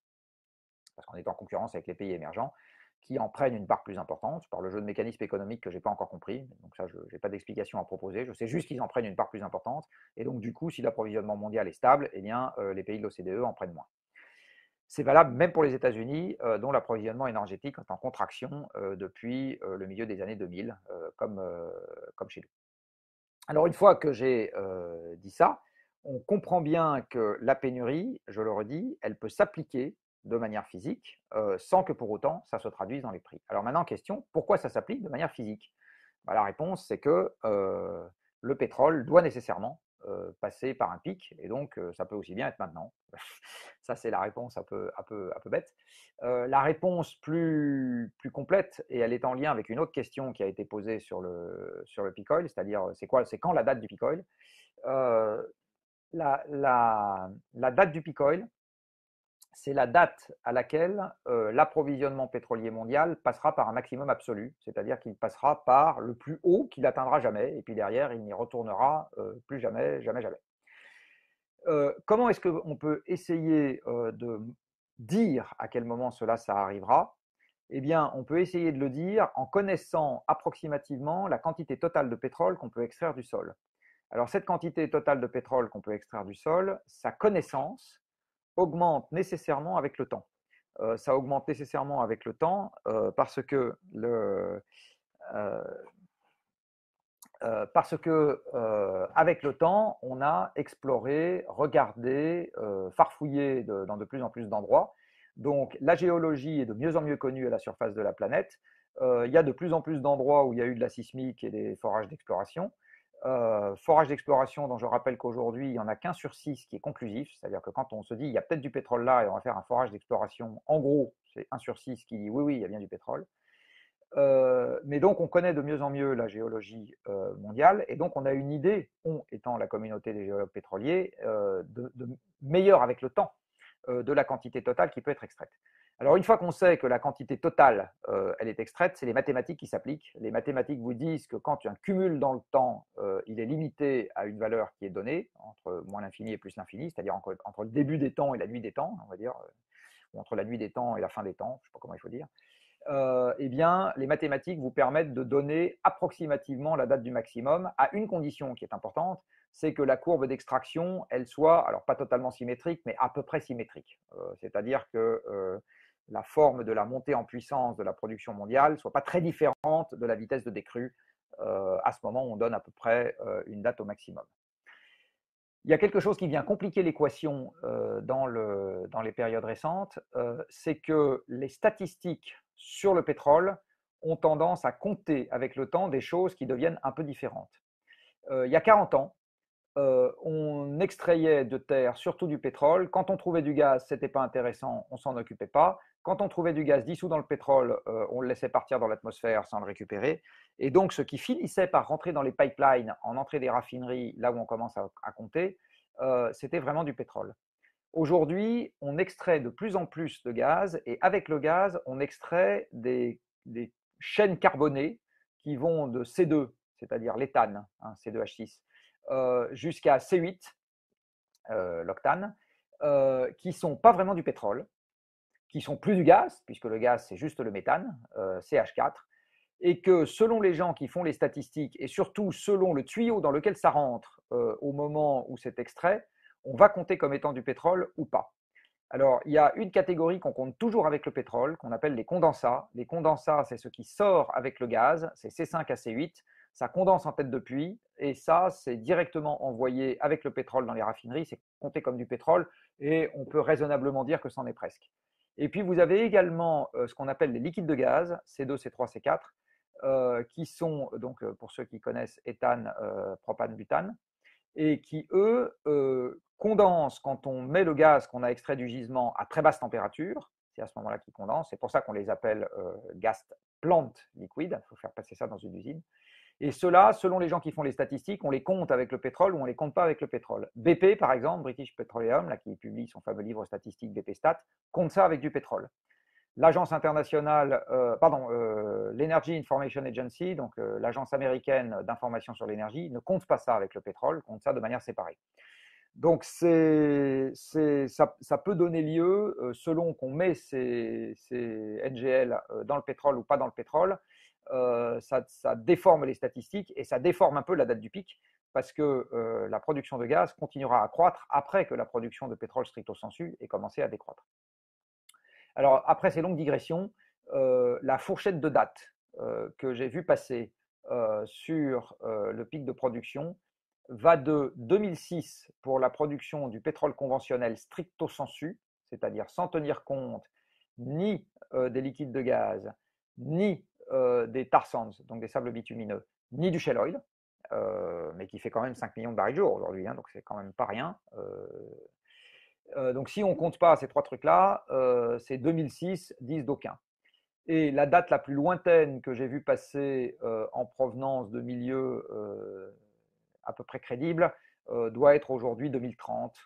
S1: Parce qu'on est en concurrence avec les pays émergents qui en prennent une part plus importante par le jeu de mécanismes économiques que je n'ai pas encore compris. Donc ça, je n'ai pas d'explication à proposer. Je sais juste qu'ils en prennent une part plus importante. Et donc, du coup, si l'approvisionnement mondial est stable, eh bien, les pays de l'OCDE en prennent moins. C'est valable même pour les États-Unis, dont l'approvisionnement énergétique est en contraction depuis le milieu des années 2000, comme chez nous. Alors, une fois que j'ai dit ça, on comprend bien que la pénurie, je le redis, elle peut s'appliquer de manière physique sans que pour autant ça se traduise dans les prix. Alors maintenant, question, pourquoi ça s'applique de manière physique? La réponse, c'est que le pétrole doit nécessairement passer par un pic, et donc ça peut aussi bien être maintenant. Ça, c'est la réponse un peu bête. La réponse plus complète, et elle est en lien avec une autre question qui a été posée sur le peak oil, c'est-à-dire c'est quand la date du peak oil? La date du peak oil, c'est la date à laquelle l'approvisionnement pétrolier mondial passera par un maximum absolu, c'est-à-dire qu'il passera par le plus haut qu'il n'atteindra jamais, et puis derrière, il n'y retournera plus jamais, jamais, jamais. Comment est-ce qu'on peut essayer de dire à quel moment ça arrivera? Eh bien, on peut essayer de le dire en connaissant approximativement la quantité totale de pétrole qu'on peut extraire du sol. Alors, cette quantité totale de pétrole qu'on peut extraire du sol, sa connaissance augmente nécessairement avec le temps. Ça augmente nécessairement avec le temps parce que euh, avec le temps, on a exploré, regardé, farfouillé dans de plus en plus d'endroits. Donc, la géologie est de mieux en mieux connue à la surface de la planète. Il y a de plus en plus d'endroits où il y a eu de la sismique et des forages d'exploration. Forage d'exploration dont je rappelle qu'aujourd'hui, il n'y en a qu'un sur 6 qui est conclusif, c'est-à-dire que quand on se dit il y a peut-être du pétrole là et on va faire un forage d'exploration, en gros, c'est 1 sur 6 qui dit oui, oui, il y a bien du pétrole. Mais donc, on connaît de mieux en mieux la géologie mondiale, et donc on a une idée, on étant la communauté des géologues pétroliers, de meilleure avec le temps de la quantité totale qui peut être extraite. Alors, une fois qu'on sait que la quantité totale, elle est extraite, c'est les mathématiques qui s'appliquent. Les mathématiques vous disent que quand un cumul dans le temps, il est limité à une valeur qui est donnée, entre moins l'infini et plus l'infini, c'est-à-dire entre le début des temps et la nuit des temps, on va dire, ou entre la nuit des temps et la fin des temps, je ne sais pas comment il faut dire. Eh bien, les mathématiques vous permettent de donner approximativement la date du maximum à une condition qui est importante, c'est que la courbe d'extraction, elle soit, alors pas totalement symétrique, mais à peu près symétrique. C'est-à-dire que la forme de la montée en puissance de la production mondiale ne soit pas très différente de la vitesse de décrue. À ce moment, on donne à peu près une date au maximum. Il y a quelque chose qui vient compliquer l'équation dans les périodes récentes, c'est que les statistiques sur le pétrole ont tendance à compter avec le temps des choses qui deviennent un peu différentes. Il y a 40 ans, on extrayait de terre surtout du pétrole. Quand on trouvait du gaz, ce n'était pas intéressant, on ne s'en occupait pas. Quand on trouvait du gaz dissous dans le pétrole, on le laissait partir dans l'atmosphère sans le récupérer. Et donc, ce qui finissait par rentrer dans les pipelines, en entrée des raffineries, là où on commence à compter, c'était vraiment du pétrole. Aujourd'hui, on extrait de plus en plus de gaz, et avec le gaz, on extrait des chaînes carbonées qui vont de C2, c'est-à-dire l'éthane, hein, C2H6, jusqu'à C8, l'octane, qui ne sont pas vraiment du pétrole, qui sont plus du gaz, puisque le gaz, c'est juste le méthane, CH4, et que selon les gens qui font les statistiques, et surtout selon le tuyau dans lequel ça rentre au moment où c'est extrait, on va compter comme étant du pétrole ou pas. Alors, il y a une catégorie qu'on compte toujours avec le pétrole, qu'on appelle les condensats. Les condensats, c'est ce qui sort avec le gaz, c'est C5 à C8. Ça condense en tête de puits, et ça, c'est directement envoyé avec le pétrole dans les raffineries. C'est compté comme du pétrole, et on peut raisonnablement dire que c'en est presque. Et puis, vous avez également ce qu'on appelle les liquides de gaz, C2, C3, C4, qui sont, donc, pour ceux qui connaissent, éthane, propane, butane, et qui, eux, condensent quand on met le gaz qu'on a extrait du gisement à très basse température. C'est à ce moment-là qu'ils condensent. C'est pour ça qu'on les appelle gas plant liquide. Il faut faire passer ça dans une usine. Et ceux-là, selon les gens qui font les statistiques, on les compte avec le pétrole ou on ne les compte pas avec le pétrole. BP, par exemple, British Petroleum, là, qui publie son fameux livre statistique BP Stat, compte ça avec du pétrole. L'agence internationale, l'Energy Information Agency, donc l'agence américaine d'information sur l'énergie, ne compte pas ça avec le pétrole, compte ça de manière séparée. Donc ça peut donner lieu, selon qu'on met ces NGL dans le pétrole ou pas dans le pétrole, ça déforme les statistiques et ça déforme un peu la date du pic, parce que la production de gaz continuera à croître après que la production de pétrole stricto sensu ait commencé à décroître. Alors, après ces longues digressions, la fourchette de date que j'ai vue passer sur le pic de production va de 2006 pour la production du pétrole conventionnel stricto sensu, c'est-à-dire sans tenir compte ni des liquides de gaz, ni des tar sands, donc des sables bitumineux, ni du shale oil, mais qui fait quand même 5 millions de barils jour aujourd'hui, hein, donc c'est quand même pas rien. Donc si on ne compte pas ces trois trucs-là, c'est 2006, disent d'aucuns. Et la date la plus lointaine que j'ai vue passer en provenance de milieux à peu près crédibles doit être aujourd'hui 2030.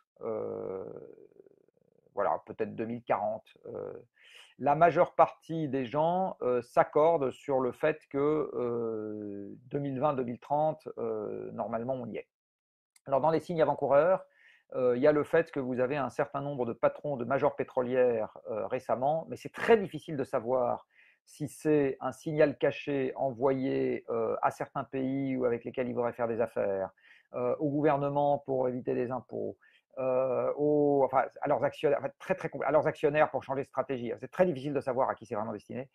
S1: voilà, peut-être 2040. La majeure partie des gens s'accordent sur le fait que 2020-2030, normalement, on y est. Alors, dans les signes avant-coureurs, il y a le fait que vous avez un certain nombre de patrons de majors pétrolières récemment, mais c'est très difficile de savoir si c'est un signal caché envoyé à certains pays ou avec lesquels ils voudraient faire des affaires, au gouvernement pour éviter des impôts, enfin, à leurs actionnaires, à leurs actionnaires pour changer de stratégie. C'est très difficile de savoir à qui c'est vraiment destiné.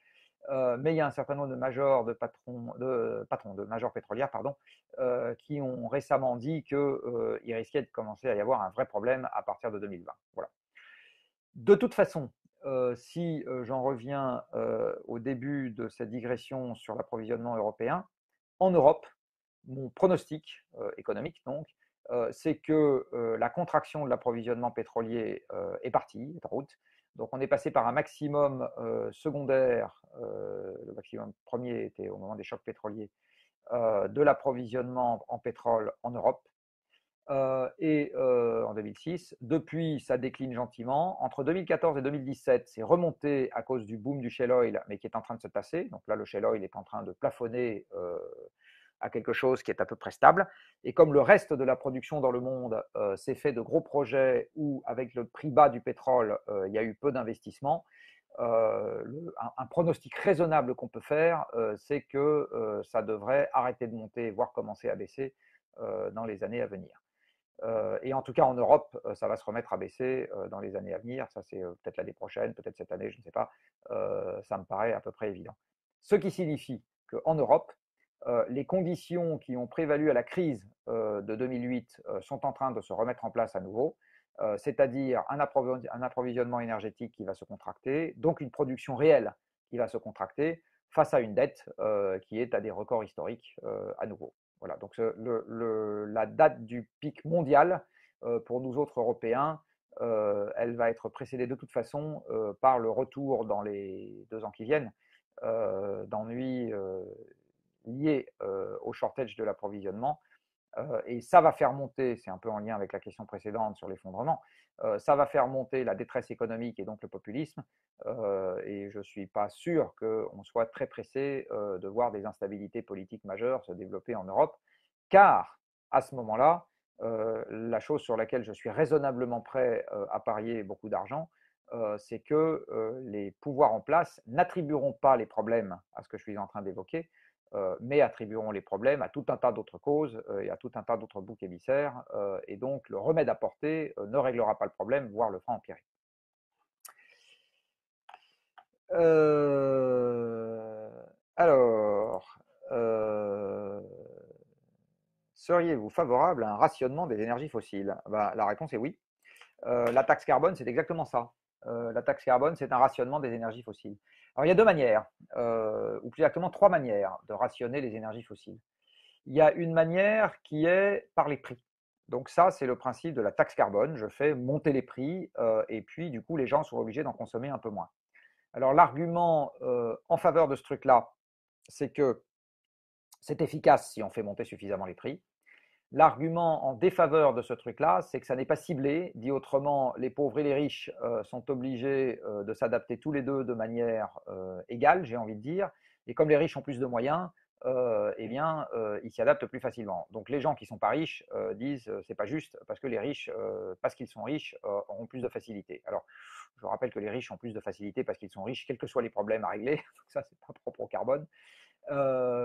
S1: Mais il y a un certain nombre de majors, de majors pétrolières, pardon, qui ont récemment dit qu'il risquait de commencer à y avoir un vrai problème à partir de 2020. Voilà. De toute façon, si j'en reviens au début de cette digression sur l'approvisionnement européen, en Europe, mon pronostic économique, donc, c'est que la contraction de l'approvisionnement pétrolier est partie, est en route. Donc on est passé par un maximum secondaire, le maximum premier était au moment des chocs pétroliers, de l'approvisionnement en pétrole en Europe. Et en 2006. Depuis, ça décline gentiment. Entre 2014 et 2017, c'est remonté à cause du boom du shale oil, mais qui est en train de se tasser. Donc là, le shale oil est en train de plafonner à quelque chose qui est à peu près stable. Et comme le reste de la production dans le monde s'est fait de gros projets où, avec le prix bas du pétrole, il y a eu peu d'investissements, un pronostic raisonnable qu'on peut faire, c'est que ça devrait arrêter de monter, voire commencer à baisser dans les années à venir. Et en tout cas, en Europe, ça va se remettre à baisser dans les années à venir. Ça, c'est peut-être l'année prochaine, peut-être cette année, je ne sais pas. Ça me paraît à peu près évident. Ce qui signifie qu'en Europe, les conditions qui ont prévalu à la crise de 2008 sont en train de se remettre en place à nouveau, c'est-à-dire un approvisionnement énergétique qui va se contracter, donc une production réelle qui va se contracter face à une dette qui est à des records historiques à nouveau. Voilà, donc la date du pic mondial pour nous autres Européens, elle va être précédée de toute façon par le retour dans les 2 ans qui viennent d'ennuis liés au shortage de l'approvisionnement. Et ça va faire monter, c'est un peu en lien avec la question précédente sur l'effondrement, ça va faire monter la détresse économique et donc le populisme. Et je ne suis pas sûr qu'on soit très pressé de voir des instabilités politiques majeures se développer en Europe, car à ce moment-là, la chose sur laquelle je suis raisonnablement prêt à parier beaucoup d'argent, c'est que les pouvoirs en place n'attribueront pas les problèmes à ce que je suis en train d'évoquer, mais attribueront les problèmes à tout un tas d'autres causes et à tout un tas d'autres boucs émissaires. Et donc, le remède apporté ne réglera pas le problème, voire le fera empirer. Alors, seriez-vous favorable à un rationnement des énergies fossiles? La réponse est oui. La taxe carbone, c'est exactement ça. La taxe carbone, c'est un rationnement des énergies fossiles. Alors, il y a 2 manières, ou plus exactement 3 manières de rationner les énergies fossiles. Il y a une manière qui est par les prix. Donc ça, c'est le principe de la taxe carbone. Je fais monter les prix et puis du coup, les gens sont obligés d'en consommer un peu moins. Alors l'argument en faveur de ce truc-là, c'est que c'est efficace si on fait monter suffisamment les prix. L'argument en défaveur de ce truc-là, c'est que ça n'est pas ciblé. Dit autrement, les pauvres et les riches sont obligés de s'adapter tous les deux de manière égale, j'ai envie de dire. Et comme les riches ont plus de moyens, eh bien, ils s'y adaptent plus facilement. Donc les gens qui ne sont pas riches disent c'est pas juste parce que les riches, parce qu'ils sont riches, auront plus de facilité. Alors, je rappelle que les riches ont plus de facilité parce qu'ils sont riches, quels que soient les problèmes à régler. Donc ça, c'est pas propre au carbone.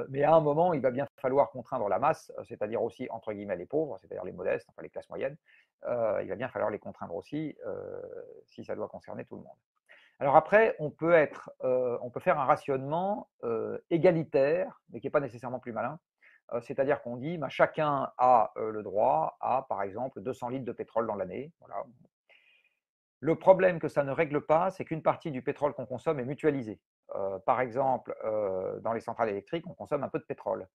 S1: Mais à un moment, il va bien falloir contraindre la masse, c'est-à-dire aussi, entre guillemets, les pauvres, c'est-à-dire les modestes, enfin les classes moyennes. Il va bien falloir les contraindre aussi si ça doit concerner tout le monde. Alors après, on peut faire un rationnement égalitaire, mais qui n'est pas nécessairement plus malin. C'est-à-dire qu'on dit, chacun a le droit à, par exemple, 200 litres de pétrole dans l'année. Voilà. Le problème que ça ne règle pas, c'est qu'une partie du pétrole qu'on consomme est mutualisée. Par exemple, dans les centrales électriques, on consomme un peu de pétrole.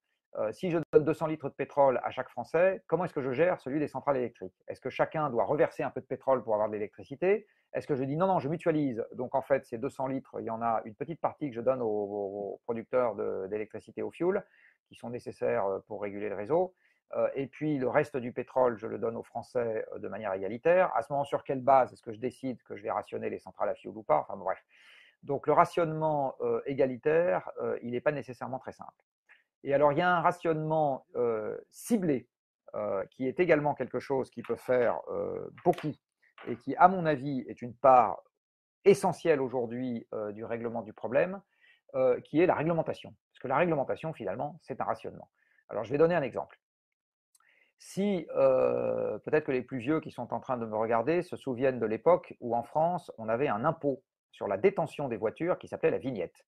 S1: Si je donne 200 litres de pétrole à chaque Français, comment est-ce que je gère celui des centrales électriques? Est-ce que chacun doit reverser un peu de pétrole pour avoir de l'électricité? Est-ce que je dis non, non, je mutualise? Donc en fait, ces 200 litres, il y en a une petite partie que je donne aux producteurs d'électricité au fioul, qui sont nécessaires pour réguler le réseau. et puis le reste du pétrole, je le donne aux Français de manière égalitaire. À ce moment, sur quelle base est-ce que je décide que je vais rationner les centrales à fioul ou pas? Enfin bon, bref. Donc le rationnement égalitaire, il n'est pas nécessairement très simple. Et alors, il y a un rationnement ciblé qui est également quelque chose qui peut faire beaucoup et qui, à mon avis, est une part essentielle aujourd'hui du règlement du problème, qui est la réglementation. Parce que la réglementation, finalement, c'est un rationnement. Alors, je vais donner un exemple. Si peut-être que les plus vieux qui sont en train de me regarder se souviennent de l'époque où en France, on avait un impôt sur la détention des voitures qui s'appelait la vignette.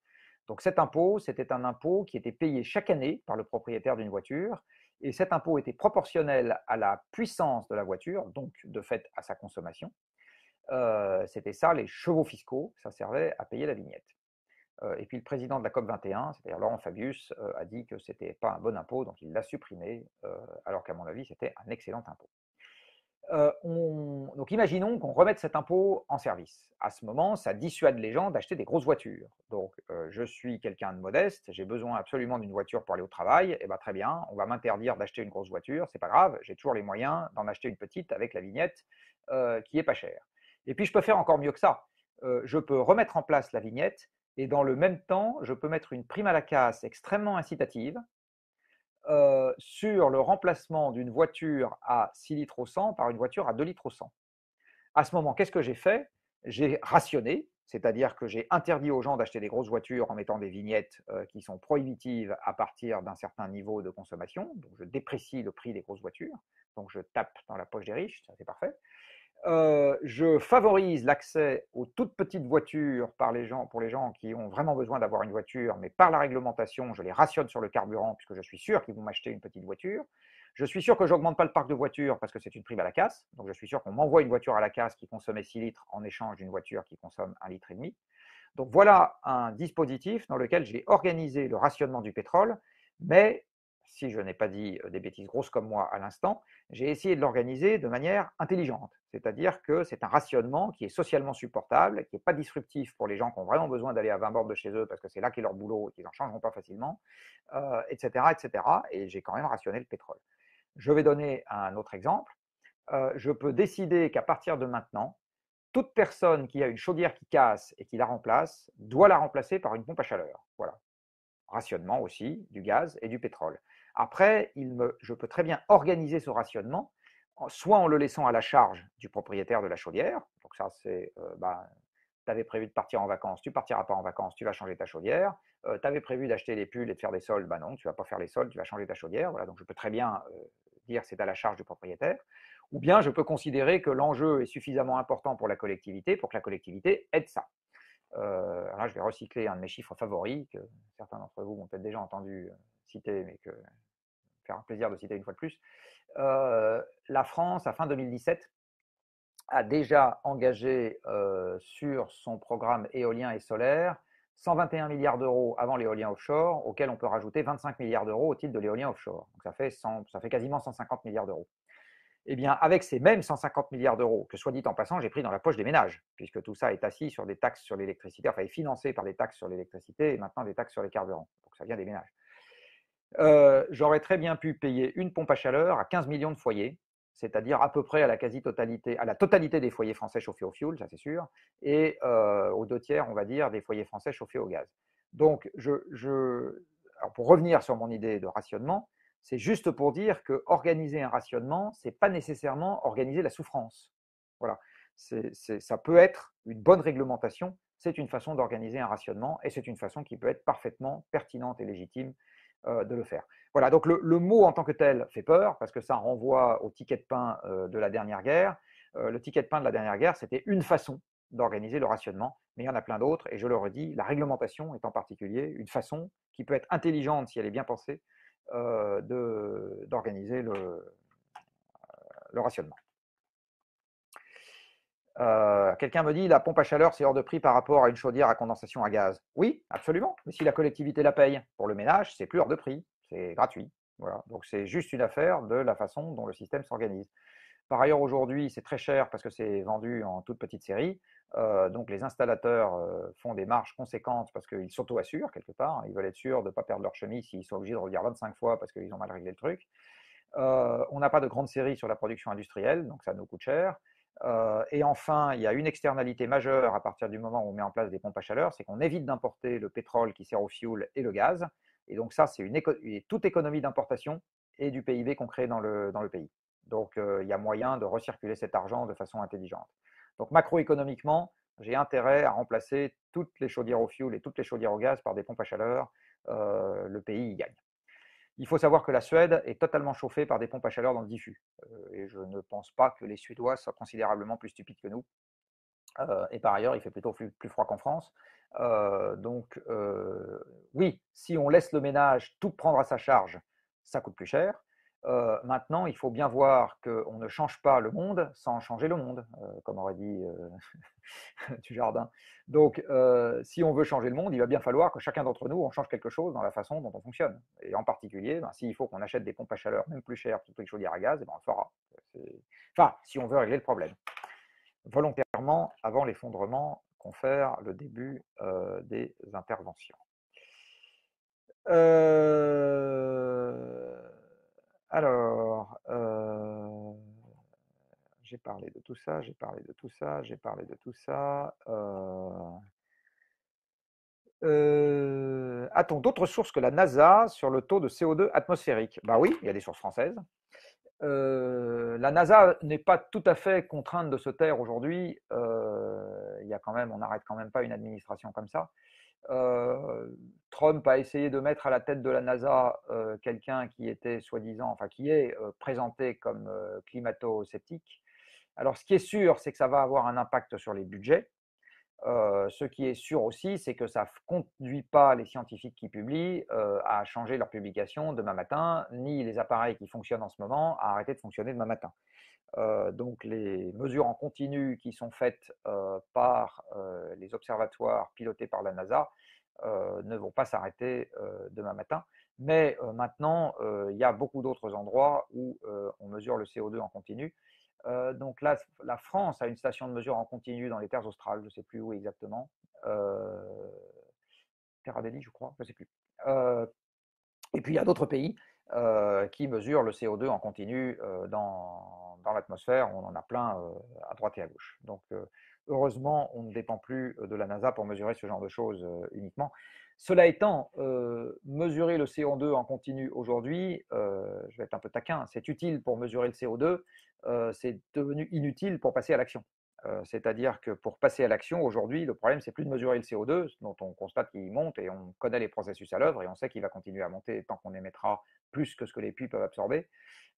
S1: Donc cet impôt, c'était un impôt qui était payé chaque année par le propriétaire d'une voiture, et cet impôt était proportionnel à la puissance de la voiture, donc de fait à sa consommation. C'était ça, les chevaux fiscaux, ça servait à payer la vignette. Et puis le président de la COP 21, c'est-à-dire Laurent Fabius, a dit que ce n'était pas un bon impôt, donc il l'a supprimé, alors qu'à mon avis, c'était un excellent impôt. Donc imaginons qu'on remette cet impôt en service. À ce moment, ça dissuade les gens d'acheter des grosses voitures. Donc je suis quelqu'un de modeste, j'ai besoin absolument d'une voiture pour aller au travail, et bien très bien, on va m'interdire d'acheter une grosse voiture, c'est pas grave, j'ai toujours les moyens d'en acheter une petite avec la vignette qui est pas chère. Et puis je peux faire encore mieux que ça. Je peux remettre en place la vignette et dans le même temps, je peux mettre une prime à la casse extrêmement incitative sur le remplacement d'une voiture à 6 litres au 100 par une voiture à 2 litres au 100. À ce moment, qu'est-ce que j'ai fait? J'ai rationné, c'est-à-dire que j'ai interdit aux gens d'acheter des grosses voitures en mettant des vignettes qui sont prohibitives à partir d'un certain niveau de consommation. Donc je déprécie le prix des grosses voitures, donc je tape dans la poche des riches, ça c'est parfait. Je favorise l'accès aux toutes petites voitures pour les gens qui ont vraiment besoin d'avoir une voiture, mais par la réglementation, je les rationne sur le carburant puisque je suis sûr qu'ils vont m'acheter une petite voiture. Je suis sûr que je n'augmente pas le parc de voitures parce que c'est une prime à la casse. Donc je suis sûr qu'on m'envoie une voiture à la casse qui consommait 6 litres en échange d'une voiture qui consomme 1,5 litre. Donc voilà un dispositif dans lequel j'ai organisé le rationnement du pétrole, mais si je n'ai pas dit des bêtises grosses comme moi à l'instant, j'ai essayé de l'organiser de manière intelligente. C'est-à-dire que c'est un rationnement qui est socialement supportable, qui n'est pas disruptif pour les gens qui ont vraiment besoin d'aller à 20 bornes de chez eux parce que c'est là qu'est leur boulot et qu'ils n'en changeront pas facilement, etc., etc. Et j'ai quand même rationné le pétrole. Je vais donner un autre exemple. Je peux décider qu'à partir de maintenant, toute personne qui a une chaudière qui casse et qui la remplace doit la remplacer par une pompe à chaleur. Voilà. Rationnement aussi, du gaz et du pétrole. Après, je peux très bien organiser ce rationnement, soit en le laissant à la charge du propriétaire de la chaudière. Donc ça, c'est, tu avais prévu de partir en vacances, tu ne partiras pas en vacances, tu vas changer ta chaudière. Tu avais prévu d'acheter des pulls et de faire des soldes, non, tu ne vas pas faire les soldes, tu vas changer ta chaudière. Voilà, donc je peux très bien dire c'est à la charge du propriétaire. Ou bien je peux considérer que l'enjeu est suffisamment important pour la collectivité pour que la collectivité aide ça. Là, je vais recycler un de mes chiffres favoris que certains d'entre vous ont peut-être déjà entendu citer, mais que faire un plaisir de citer une fois de plus. La France, à fin 2017, a déjà engagé sur son programme éolien et solaire 121 milliards d'euros avant l'éolien offshore, auquel on peut rajouter 25 milliards d'euros au titre de l'éolien offshore. Donc ça fait quasiment 150 milliards d'euros. Eh bien, avec ces mêmes 150 milliards d'euros, que soit dit en passant, j'ai pris dans la poche des ménages, puisque tout ça est assis sur des taxes sur l'électricité, enfin est financé par des taxes sur l'électricité et maintenant des taxes sur les carburants. Donc ça vient des ménages. J'aurais très bien pu payer une pompe à chaleur à 15 millions de foyers, c'est-à-dire à peu près à la quasi-totalité, à la totalité des foyers français chauffés au fioul, ça c'est sûr, et aux 2/3, on va dire, des foyers français chauffés au gaz. Donc, alors pour revenir sur mon idée de rationnement, c'est juste pour dire que organiser un rationnement, c'est pas nécessairement organiser la souffrance. Voilà, ça peut être une bonne réglementation, c'est une façon d'organiser un rationnement et c'est une façon qui peut être parfaitement pertinente et légitime de le faire. Voilà, donc le mot en tant que tel fait peur parce que ça renvoie au ticket de pain de la dernière guerre. Le ticket de pain de la dernière guerre, c'était une façon d'organiser le rationnement, mais il y en a plein d'autres, et je le redis, la réglementation est en particulier une façon qui peut être intelligente si elle est bien pensée d'organiser le rationnement. Quelqu'un me dit la pompe à chaleur c'est hors de prix par rapport à une chaudière à condensation à gaz. Oui, absolument. Mais si la collectivité la paye pour le ménage, c'est plus hors de prix, c'est gratuit. Voilà. Donc c'est juste une affaire de la façon dont le système s'organise. Par ailleurs, aujourd'hui, c'est très cher parce que c'est vendu en toute petite série. Donc les installateurs font des marges conséquentes parce qu'ils s'auto-assurent quelque part. Ils veulent être sûrs de ne pas perdre leur chemise s'ils sont obligés de redire 25 fois parce qu'ils ont mal réglé le truc. On n'a pas de grande série sur la production industrielle, donc ça nous coûte cher. Et enfin, il y a une externalité majeure à partir du moment où on met en place des pompes à chaleur, c'est qu'on évite d'importer le pétrole qui sert au fioul et le gaz. Et donc ça, c'est toute économie d'importation et du PIB qu'on crée dans le pays. Donc il y a moyen de recirculer cet argent de façon intelligente. Donc macroéconomiquement, j'ai intérêt à remplacer toutes les chaudières au fioul et toutes les chaudières au gaz par des pompes à chaleur. Le pays y gagne. Il faut savoir que la Suède est totalement chauffée par des pompes à chaleur dans le diffus. Et je ne pense pas que les Suédois soient considérablement plus stupides que nous. Et par ailleurs, il fait plutôt plus froid qu'en France. Donc, oui, si on laisse le ménage tout prendre à sa charge, ça coûte plus cher. Maintenant, il faut bien voir qu'on ne change pas le monde sans changer le monde, comme aurait dit du jardin. Donc, si on veut changer le monde, il va bien falloir que chacun d'entre nous, on change quelque chose dans la façon dont on fonctionne. Et en particulier, s'il faut qu'on achète des pompes à chaleur, même plus chères, plutôt que les chaudières à gaz, on le fera. Enfin, si on veut régler le problème. Volontairement, avant l'effondrement, confère le début des interventions. Alors, j'ai parlé de tout ça, j'ai parlé de tout ça, j'ai parlé de tout ça. A-t-on d'autres sources que la NASA sur le taux de CO2 atmosphérique? Bah oui, il y a des sources françaises. La NASA n'est pas tout à fait contrainte de se taire aujourd'hui. On n'arrête quand même pas une administration comme ça. Trump a essayé de mettre à la tête de la NASA quelqu'un qui était soi-disant, enfin qui est présenté comme climato-sceptique. Alors, ce qui est sûr, c'est que ça va avoir un impact sur les budgets. Ce qui est sûr aussi, c'est que ça ne conduit pas les scientifiques qui publient à changer leur publication demain matin, ni les appareils qui fonctionnent en ce moment à arrêter de fonctionner demain matin. Donc les mesures en continu qui sont faites par les observatoires pilotés par la NASA ne vont pas s'arrêter demain matin. Mais maintenant, il y a beaucoup d'autres endroits où on mesure le CO2 en continu. Donc là, la France a une station de mesure en continu dans les terres australes, je ne sais plus où exactement. Terre Adélie, je crois, je ne sais plus. Et puis il y a d'autres pays qui mesurent le CO2 en continu dans l'atmosphère. On en a plein à droite et à gauche. Donc heureusement, on ne dépend plus de la NASA pour mesurer ce genre de choses uniquement. Cela étant, mesurer le CO2 en continu aujourd'hui, je vais être un peu taquin, c'est utile pour mesurer le CO2, c'est devenu inutile pour passer à l'action. C'est-à-dire que pour passer à l'action, aujourd'hui, le problème, c'est plus de mesurer le CO2, dont on constate qu'il monte et on connaît les processus à l'œuvre et on sait qu'il va continuer à monter tant qu'on émettra plus que ce que les puits peuvent absorber.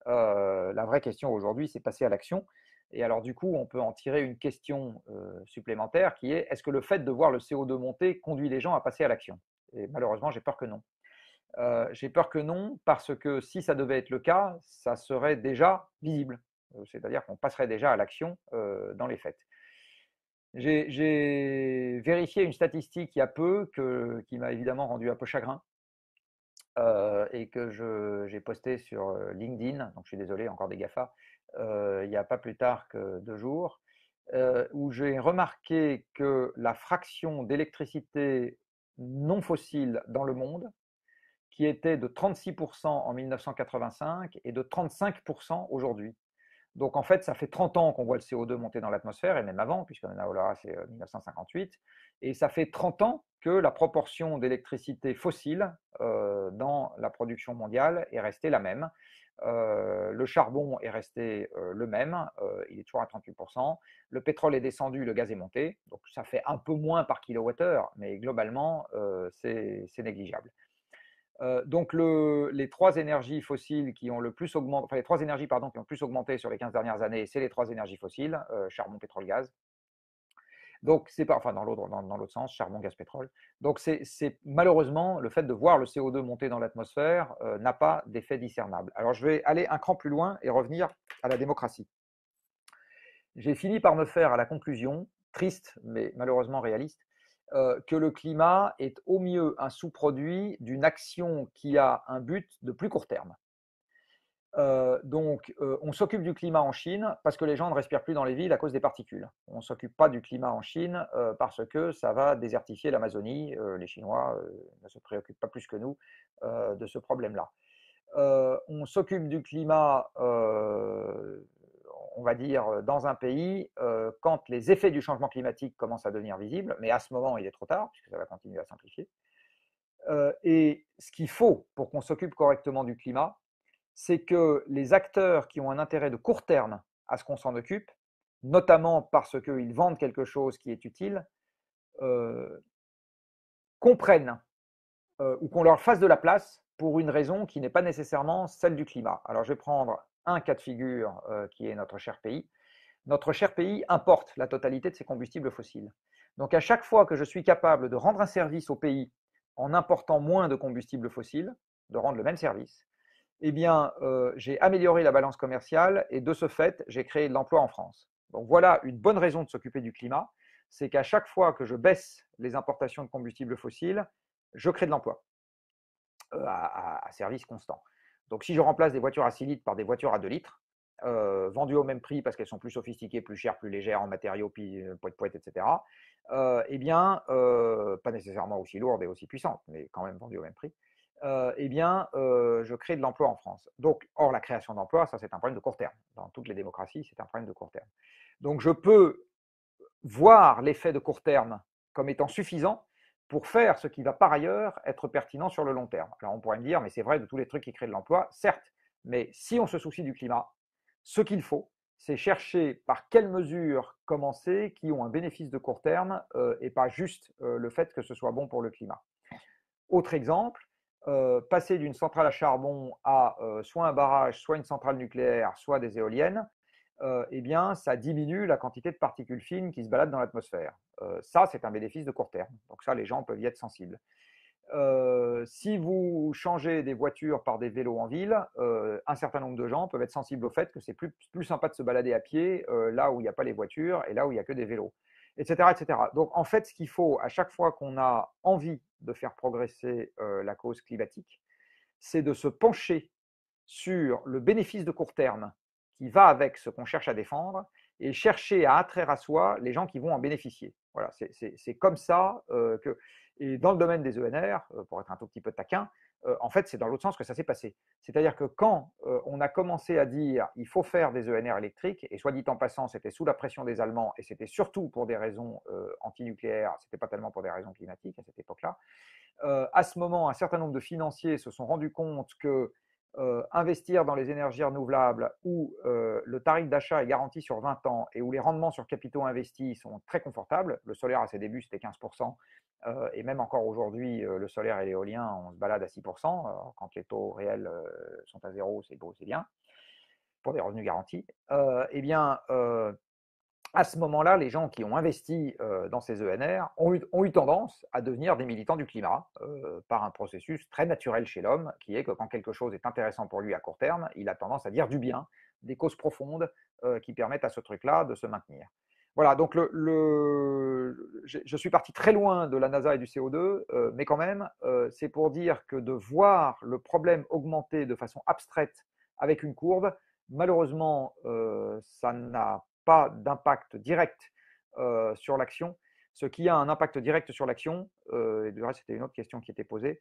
S1: La vraie question aujourd'hui, c'est passer à l'action. Et alors, du coup, on peut en tirer une question supplémentaire qui est: est-ce que le fait de voir le CO2 monter conduit les gens à passer à l'action? Et malheureusement, j'ai peur que non. J'ai peur que non, parce que si ça devait être le cas, ça serait déjà visible. C'est-à-dire qu'on passerait déjà à l'action dans les faits. J'ai vérifié une statistique il y a peu qui m'a évidemment rendu un peu chagrin et que j'ai posté sur LinkedIn, donc je suis désolé, encore des GAFA, il n'y a pas plus tard que 2 jours, où j'ai remarqué que la fraction d'électricité non fossile dans le monde, qui était de 36% en 1985 et de 35% aujourd'hui. Donc en fait, ça fait 30 ans qu'on voit le CO2 monter dans l'atmosphère, et même avant, puisque là, c'est 1958, et ça fait 30 ans que la proportion d'électricité fossile dans la production mondiale est restée la même. Le charbon est resté le même, il est toujours à 38%. Le pétrole est descendu, le gaz est monté, donc ça fait un peu moins par kilowattheure, mais globalement, c'est négligeable. Donc les trois énergies fossiles qui ont le plus augmenté, enfin les trois énergies pardon, qui ont le plus augmenté sur les 15 dernières années, c'est les trois énergies fossiles, charbon, pétrole, gaz. Donc c'est pas, enfin dans l'autre sens, charbon, gaz, pétrole. Donc c'est malheureusement le fait de voir le CO2 monter dans l'atmosphère n'a pas d'effet discernable. Alors je vais aller un cran plus loin et revenir à la démocratie. J'ai fini par me faire à la conclusion, triste mais malheureusement réaliste, que le climat est au mieux un sous-produit d'une action qui a un but de plus court terme. On s'occupe du climat en Chine parce que les gens ne respirent plus dans les villes à cause des particules. On ne s'occupe pas du climat en Chine parce que ça va désertifier l'Amazonie. Les Chinois ne se préoccupent pas plus que nous de ce problème-là. on s'occupe du climat, on va dire, dans un pays quand les effets du changement climatique commencent à devenir visibles, mais à ce moment, il est trop tard, puisque ça va continuer à s'amplifier. Et ce qu'il faut pour qu'on s'occupe correctement du climat, c'est que les acteurs qui ont un intérêt de court terme à ce qu'on s'en occupe, notamment parce qu'ils vendent quelque chose qui est utile, euh, comprennent ou qu'on leur fasse de la place pour une raison qui n'est pas nécessairement celle du climat. Alors je vais prendre un cas de figure qui est notre cher pays. Notre cher pays importe la totalité de ses combustibles fossiles. Donc à chaque fois que je suis capable de rendre un service au pays en important moins de combustibles fossiles, de rendre le même service, eh bien, j'ai amélioré la balance commerciale et de ce fait, j'ai créé de l'emploi en France. Donc voilà une bonne raison de s'occuper du climat, c'est qu'à chaque fois que je baisse les importations de combustibles fossiles, je crée de l'emploi à service constant. Donc si je remplace des voitures à 6 litres par des voitures à 2 litres, vendues au même prix parce qu'elles sont plus sophistiquées, plus chères, plus légères en matériaux, puis poète, etc., eh bien, pas nécessairement aussi lourdes et aussi puissantes, mais quand même vendues au même prix, eh bien, je crée de l'emploi en France. Donc, or, la création d'emplois, ça c'est un problème de court terme. Dans toutes les démocraties, c'est un problème de court terme. Donc, je peux voir l'effet de court terme comme étant suffisant pour faire ce qui va par ailleurs être pertinent sur le long terme. Alors on pourrait me dire, mais c'est vrai de tous les trucs qui créent de l'emploi, certes, mais si on se soucie du climat, ce qu'il faut, c'est chercher par quelles mesures commencer qui ont un bénéfice de court terme et pas juste le fait que ce soit bon pour le climat. Autre exemple, passer d'une centrale à charbon à soit un barrage, soit une centrale nucléaire, soit des éoliennes, eh bien, ça diminue la quantité de particules fines qui se baladent dans l'atmosphère. Ça, c'est un bénéfice de court terme. Donc ça, les gens peuvent y être sensibles. Si vous changez des voitures par des vélos en ville, un certain nombre de gens peuvent être sensibles au fait que c'est plus sympa de se balader à pied là où il n'y a pas les voitures et là où il n'y a que des vélos, etc., etc. Donc en fait, ce qu'il faut à chaque fois qu'on a envie de faire progresser la cause climatique, c'est de se pencher sur le bénéfice de court terme qui va avec ce qu'on cherche à défendre et chercher à attraire à soi les gens qui vont en bénéficier. Voilà, c'est comme ça que. Et dans le domaine des ENR, pour être un tout petit peu taquin, en fait, c'est dans l'autre sens que ça s'est passé. C'est-à-dire que quand on a commencé à dire il faut faire des ENR électriques, et soit dit en passant, c'était sous la pression des Allemands, et c'était surtout pour des raisons antinucléaires, c'était pas tellement pour des raisons climatiques à cette époque-là, à ce moment, un certain nombre de financiers se sont rendus compte que investir dans les énergies renouvelables où le tarif d'achat est garanti sur 20 ans et où les rendements sur capitaux investis sont très confortables, le solaire à ses débuts c'était 15%, et même encore aujourd'hui, le solaire et l'éolien, on se balade à 6%, quand les taux réels sont à zéro, c'est beau, c'est bien, pour des revenus garantis, eh bien, à ce moment-là, les gens qui ont investi dans ces ENR ont eu tendance à devenir des militants du climat par un processus très naturel chez l'homme, qui est que quand quelque chose est intéressant pour lui à court terme, il a tendance à dire du bien, des causes profondes qui permettent à ce truc-là de se maintenir. Voilà, donc je suis parti très loin de la NASA et du CO2, mais quand même, c'est pour dire que de voir le problème augmenter de façon abstraite avec une courbe, malheureusement, ça n'a pas d'impact direct sur l'action. Ce qui a un impact direct sur l'action, et du reste c'était une autre question qui était posée,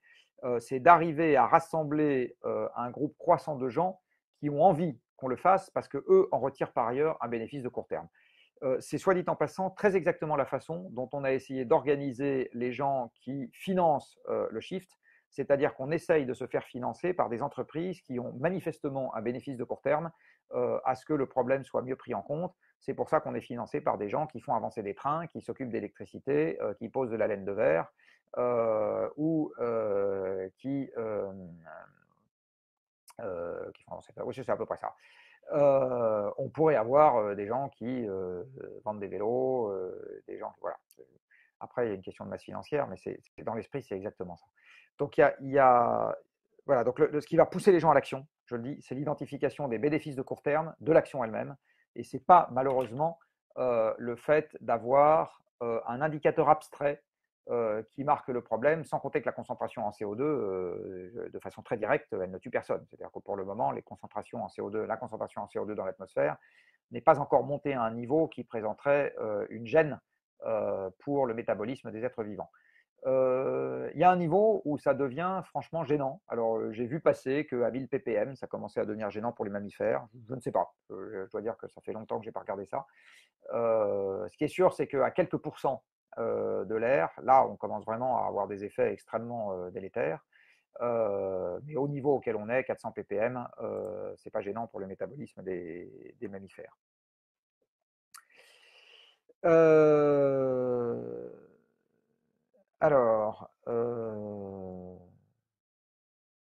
S1: c'est d'arriver à rassembler un groupe croissant de gens qui ont envie qu'on le fasse parce qu'eux en retirent par ailleurs un bénéfice de court terme. C'est soit dit en passant très exactement la façon dont on a essayé d'organiser les gens qui financent le shift, c'est-à-dire qu'on essaye de se faire financer par des entreprises qui ont manifestement un bénéfice de court terme à ce que le problème soit mieux pris en compte. C'est pour ça qu'on est financé par des gens qui font avancer des trains, qui s'occupent d'électricité, qui posent de la laine de verre ou qui font avancer. Oui, c'est à peu près ça. On pourrait avoir des gens qui vendent des vélos, des gens qui, voilà. Après, il y a une question de masse financière, mais c'est dans l'esprit, c'est exactement ça. Donc, voilà, donc ce qui va pousser les gens à l'action, je le dis, c'est l'identification des bénéfices de court terme de l'action elle-même. Et ce n'est pas malheureusement le fait d'avoir un indicateur abstrait qui marque le problème, sans compter que la concentration en CO2, de façon très directe, elle ne tue personne. C'est-à-dire que pour le moment, les concentrations en CO2, la concentration en CO2 dans l'atmosphère n'est pas encore montée à un niveau qui présenterait une gêne pour le métabolisme des êtres vivants. Il y a un niveau où ça devient franchement gênant. Alors, j'ai vu passer qu'à 1000 ppm, ça commençait à devenir gênant pour les mammifères. Je ne sais pas. Je dois dire que ça fait longtemps que j'ai pas regardé ça. Ce qui est sûr, c'est qu'à quelques pourcents de l'air, là, on commence vraiment à avoir des effets extrêmement délétères. Mais au niveau auquel on est, 400 ppm, c'est pas gênant pour le métabolisme des mammifères. Alors,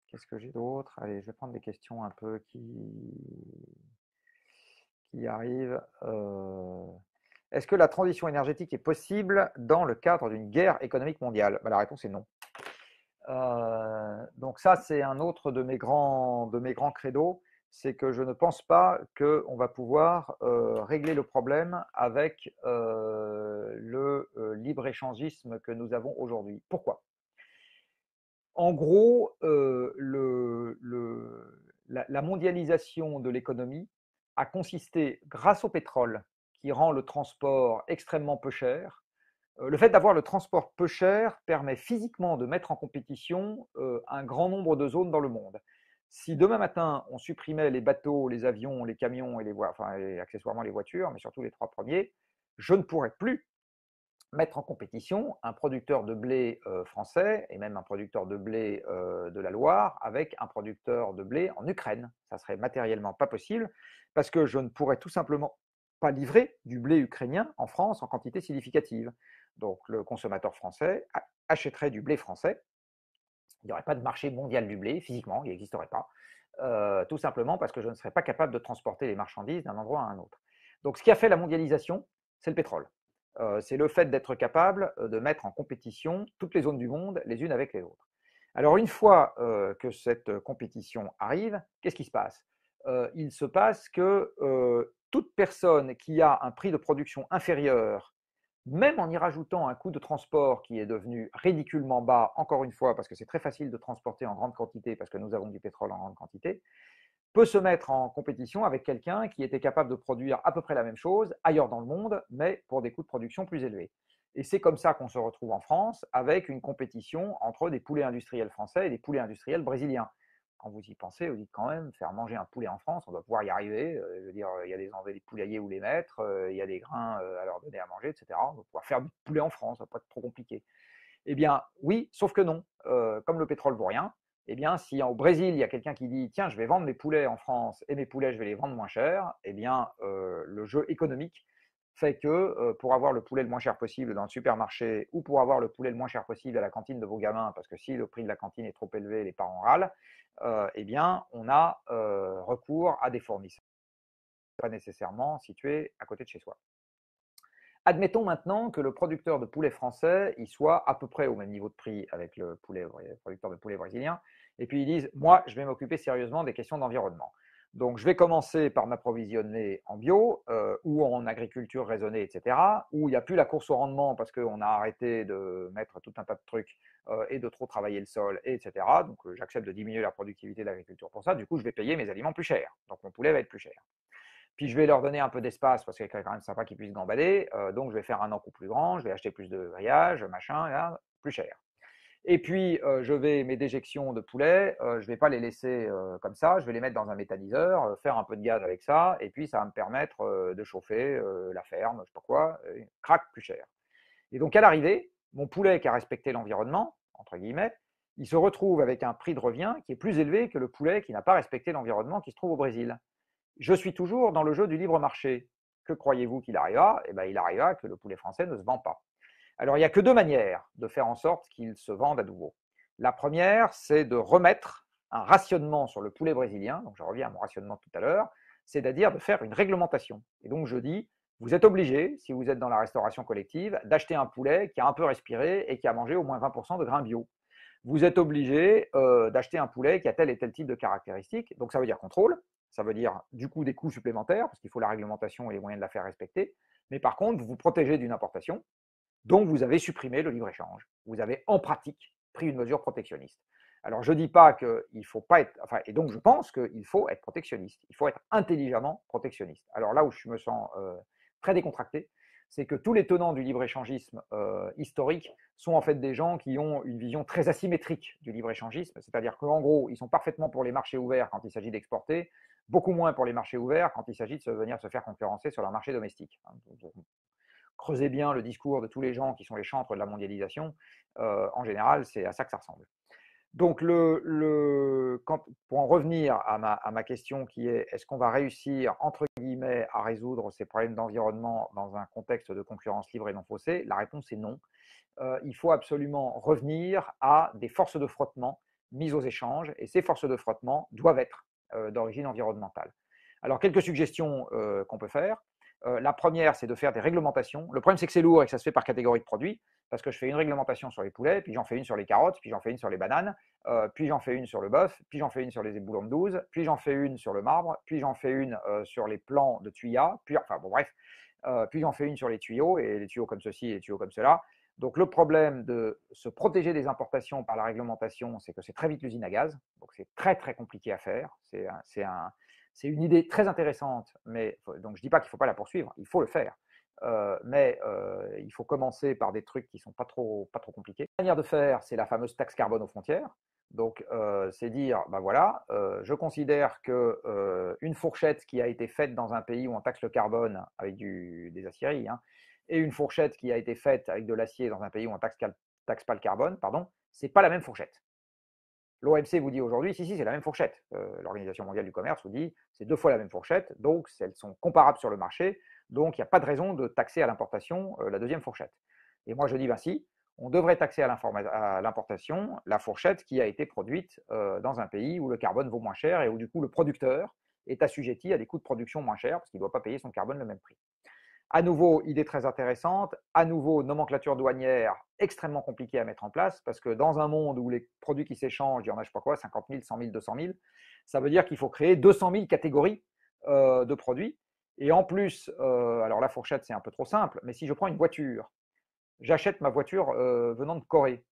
S1: qu'est-ce que j'ai d'autre? Allez, je vais prendre des questions un peu qui arrivent. Est-ce que la transition énergétique est possible dans le cadre d'une guerre économique mondiale? La réponse est non. Donc ça, c'est un autre de mes grands credos, c'est que je ne pense pas qu'on va pouvoir régler le problème avec le libre-échangisme que nous avons aujourd'hui. Pourquoi? En gros, la mondialisation de l'économie a consisté, grâce au pétrole, qui rend le transport extrêmement peu cher. Le fait d'avoir le transport peu cher permet physiquement de mettre en compétition un grand nombre de zones dans le monde. Si demain matin, on supprimait les bateaux, les avions, les camions et accessoirement les voitures, mais surtout les trois premiers, je ne pourrais plus mettre en compétition un producteur de blé français et même un producteur de blé de la Loire avec un producteur de blé en Ukraine. Ça serait matériellement pas possible parce que je ne pourrais tout simplement pas livrer du blé ukrainien en France en quantité significative. Donc le consommateur français achèterait du blé français. Il n'y aurait pas de marché mondial du blé, physiquement, il n'existerait pas. Tout simplement parce que je ne serais pas capable de transporter les marchandises d'un endroit à un autre. Donc ce qui a fait la mondialisation, c'est le pétrole. C'est le fait d'être capable de mettre en compétition toutes les zones du monde les unes avec les autres. Alors une fois que cette compétition arrive, qu'est-ce qui se passe? Il se passe que toute personne qui a un prix de production inférieur, même en y rajoutant un coût de transport qui est devenu ridiculement bas, encore une fois, parce que c'est très facile de transporter en grande quantité, parce que nous avons du pétrole en grande quantité, peut se mettre en compétition avec quelqu'un qui était capable de produire à peu près la même chose ailleurs dans le monde, mais pour des coûts de production plus élevés. Et c'est comme ça qu'on se retrouve en France avec une compétition entre des poulets industriels français et des poulets industriels brésiliens. Quand vous y pensez, vous dites quand même, faire manger un poulet en France, on doit pouvoir y arriver. Je veux dire, il y a des endroits, des poulaillers où les mettre, il y a des grains à leur donner à manger, etc. On doit pouvoir faire du poulet en France, ça ne va pas être trop compliqué. Eh bien, oui, sauf que non. Comme le pétrole vaut rien, eh bien, si au Brésil, il y a quelqu'un qui dit tiens, je vais vendre mes poulets en France et mes poulets, je vais les vendre moins cher, eh bien, le jeu économique fait que pour avoir le poulet le moins cher possible dans le supermarché ou pour avoir le poulet le moins cher possible à la cantine de vos gamins, parce que si le prix de la cantine est trop élevé, les parents râlent, eh bien, on a recours à des fournisseurs pas nécessairement situés à côté de chez soi. Admettons maintenant que le producteur de poulet français il soit à peu près au même niveau de prix avec le producteur de poulet brésilien, et puis ils disent moi je vais m'occuper sérieusement des questions d'environnement. Donc je vais commencer par m'approvisionner en bio ou en agriculture raisonnée, etc., où il n'y a plus la course au rendement parce qu'on a arrêté de mettre tout un tas de trucs et de trop travailler le sol, etc. Donc j'accepte de diminuer la productivité de l'agriculture pour ça. Du coup, je vais payer mes aliments plus chers. Donc mon poulet va être plus cher. Puis je vais leur donner un peu d'espace parce qu'il est quand même sympa qu'ils puissent gambader. Donc je vais faire un encou plus grand, je vais acheter plus de grillage, machin, là, plus cher. Et puis je vais mes déjections de poulet, je ne vais pas les laisser comme ça, je vais les mettre dans un méthaniseur, faire un peu de gaz avec ça, et puis ça va me permettre de chauffer la ferme, je ne sais pas quoi, crac, plus cher. Et donc à l'arrivée, mon poulet qui a respecté l'environnement, entre guillemets, il se retrouve avec un prix de revient qui est plus élevé que le poulet qui n'a pas respecté l'environnement qui se trouve au Brésil. Je suis toujours dans le jeu du libre marché. Que croyez-vous qu'il arrivera? Eh bien, il arrivera que le poulet français ne se vend pas. Alors, il n'y a que deux manières de faire en sorte qu'il se vende à nouveau. La première, c'est de remettre un rationnement sur le poulet brésilien, donc je reviens à mon rationnement tout à l'heure, c'est-à-dire de faire une réglementation. Et donc, je dis, vous êtes obligé, si vous êtes dans la restauration collective, d'acheter un poulet qui a un peu respiré et qui a mangé au moins 20% de grains bio. Vous êtes obligé d'acheter un poulet qui a tel et tel type de caractéristiques. Donc, ça veut dire contrôle, ça veut dire du coup des coûts supplémentaires, parce qu'il faut la réglementation et les moyens de la faire respecter. Mais par contre, vous vous protégez d'une importation, donc vous avez supprimé le libre-échange. Vous avez en pratique pris une mesure protectionniste. Alors je ne dis pas qu'il ne faut pas être, enfin, et donc je pense qu'il faut être protectionniste. Il faut être intelligemment protectionniste. Alors là où je me sens très décontracté, c'est que tous les tenants du libre-échangisme historique sont en fait des gens qui ont une vision très asymétrique du libre-échangisme, c'est-à-dire qu'en gros, ils sont parfaitement pour les marchés ouverts quand il s'agit d'exporter, beaucoup moins pour les marchés ouverts quand il s'agit de venir se faire concurrencer sur leur marché domestique. Creusez bien le discours de tous les gens qui sont les chantres de la mondialisation, en général, c'est à ça que ça ressemble. Donc, pour en revenir à ma question qui est, est-ce qu'on va réussir, entre guillemets, à résoudre ces problèmes d'environnement dans un contexte de concurrence libre et non faussée? La réponse est non. Il faut absolument revenir à des forces de frottement mises aux échanges, et ces forces de frottement doivent être d'origine environnementale. Alors, quelques suggestions qu'on peut faire. La première, c'est de faire des réglementations. Le problème, c'est que c'est lourd et que ça se fait par catégorie de produits, parce que je fais une réglementation sur les poulets, puis j'en fais une sur les carottes, puis j'en fais une sur les bananes, puis j'en fais une sur le bœuf, puis j'en fais une sur les éboulons de 12, puis j'en fais une sur le marbre, puis j'en fais une sur les plants de tuyas, puis enfin bon bref, puis j'en fais une sur les tuyaux, et les tuyaux comme ceci et les tuyaux comme cela. Donc le problème de se protéger des importations par la réglementation, c'est que c'est très vite l'usine à gaz, donc c'est très très compliqué à faire. C'est une idée très intéressante, mais donc je ne dis pas qu'il ne faut pas la poursuivre, il faut le faire. Mais il faut commencer par des trucs qui ne sont pas trop compliqués. La manière de faire, c'est la fameuse taxe carbone aux frontières. Donc, c'est dire, ben voilà, je considère qu'une fourchette qui a été faite dans un pays où on taxe le carbone avec des aciéries, hein, et une fourchette qui a été faite avec de l'acier dans un pays où on ne taxe pas le carbone, pardon, ce n'est pas la même fourchette. L'OMC vous dit aujourd'hui, si, c'est la même fourchette. L'Organisation mondiale du commerce vous dit, c'est 2 fois la même fourchette, donc elles sont comparables sur le marché, donc il n'y a pas de raison de taxer à l'importation la deuxième fourchette. Et moi je dis, ben si, on devrait taxer à l'importation la fourchette qui a été produite dans un pays où le carbone vaut moins cher et où du coup le producteur est assujetti à des coûts de production moins chers parce qu'il ne doit pas payer son carbone le même prix. À nouveau, idée très intéressante. À nouveau, nomenclature douanière extrêmement compliquée à mettre en place parce que dans un monde où les produits qui s'échangent, il y en a, je ne sais pas quoi, 50 000, 100 000, 200 000, ça veut dire qu'il faut créer 200 000 catégories de produits. Et en plus, alors la fourchette, c'est un peu trop simple, mais si je prends une voiture, j'achète ma voiture venant de Corée.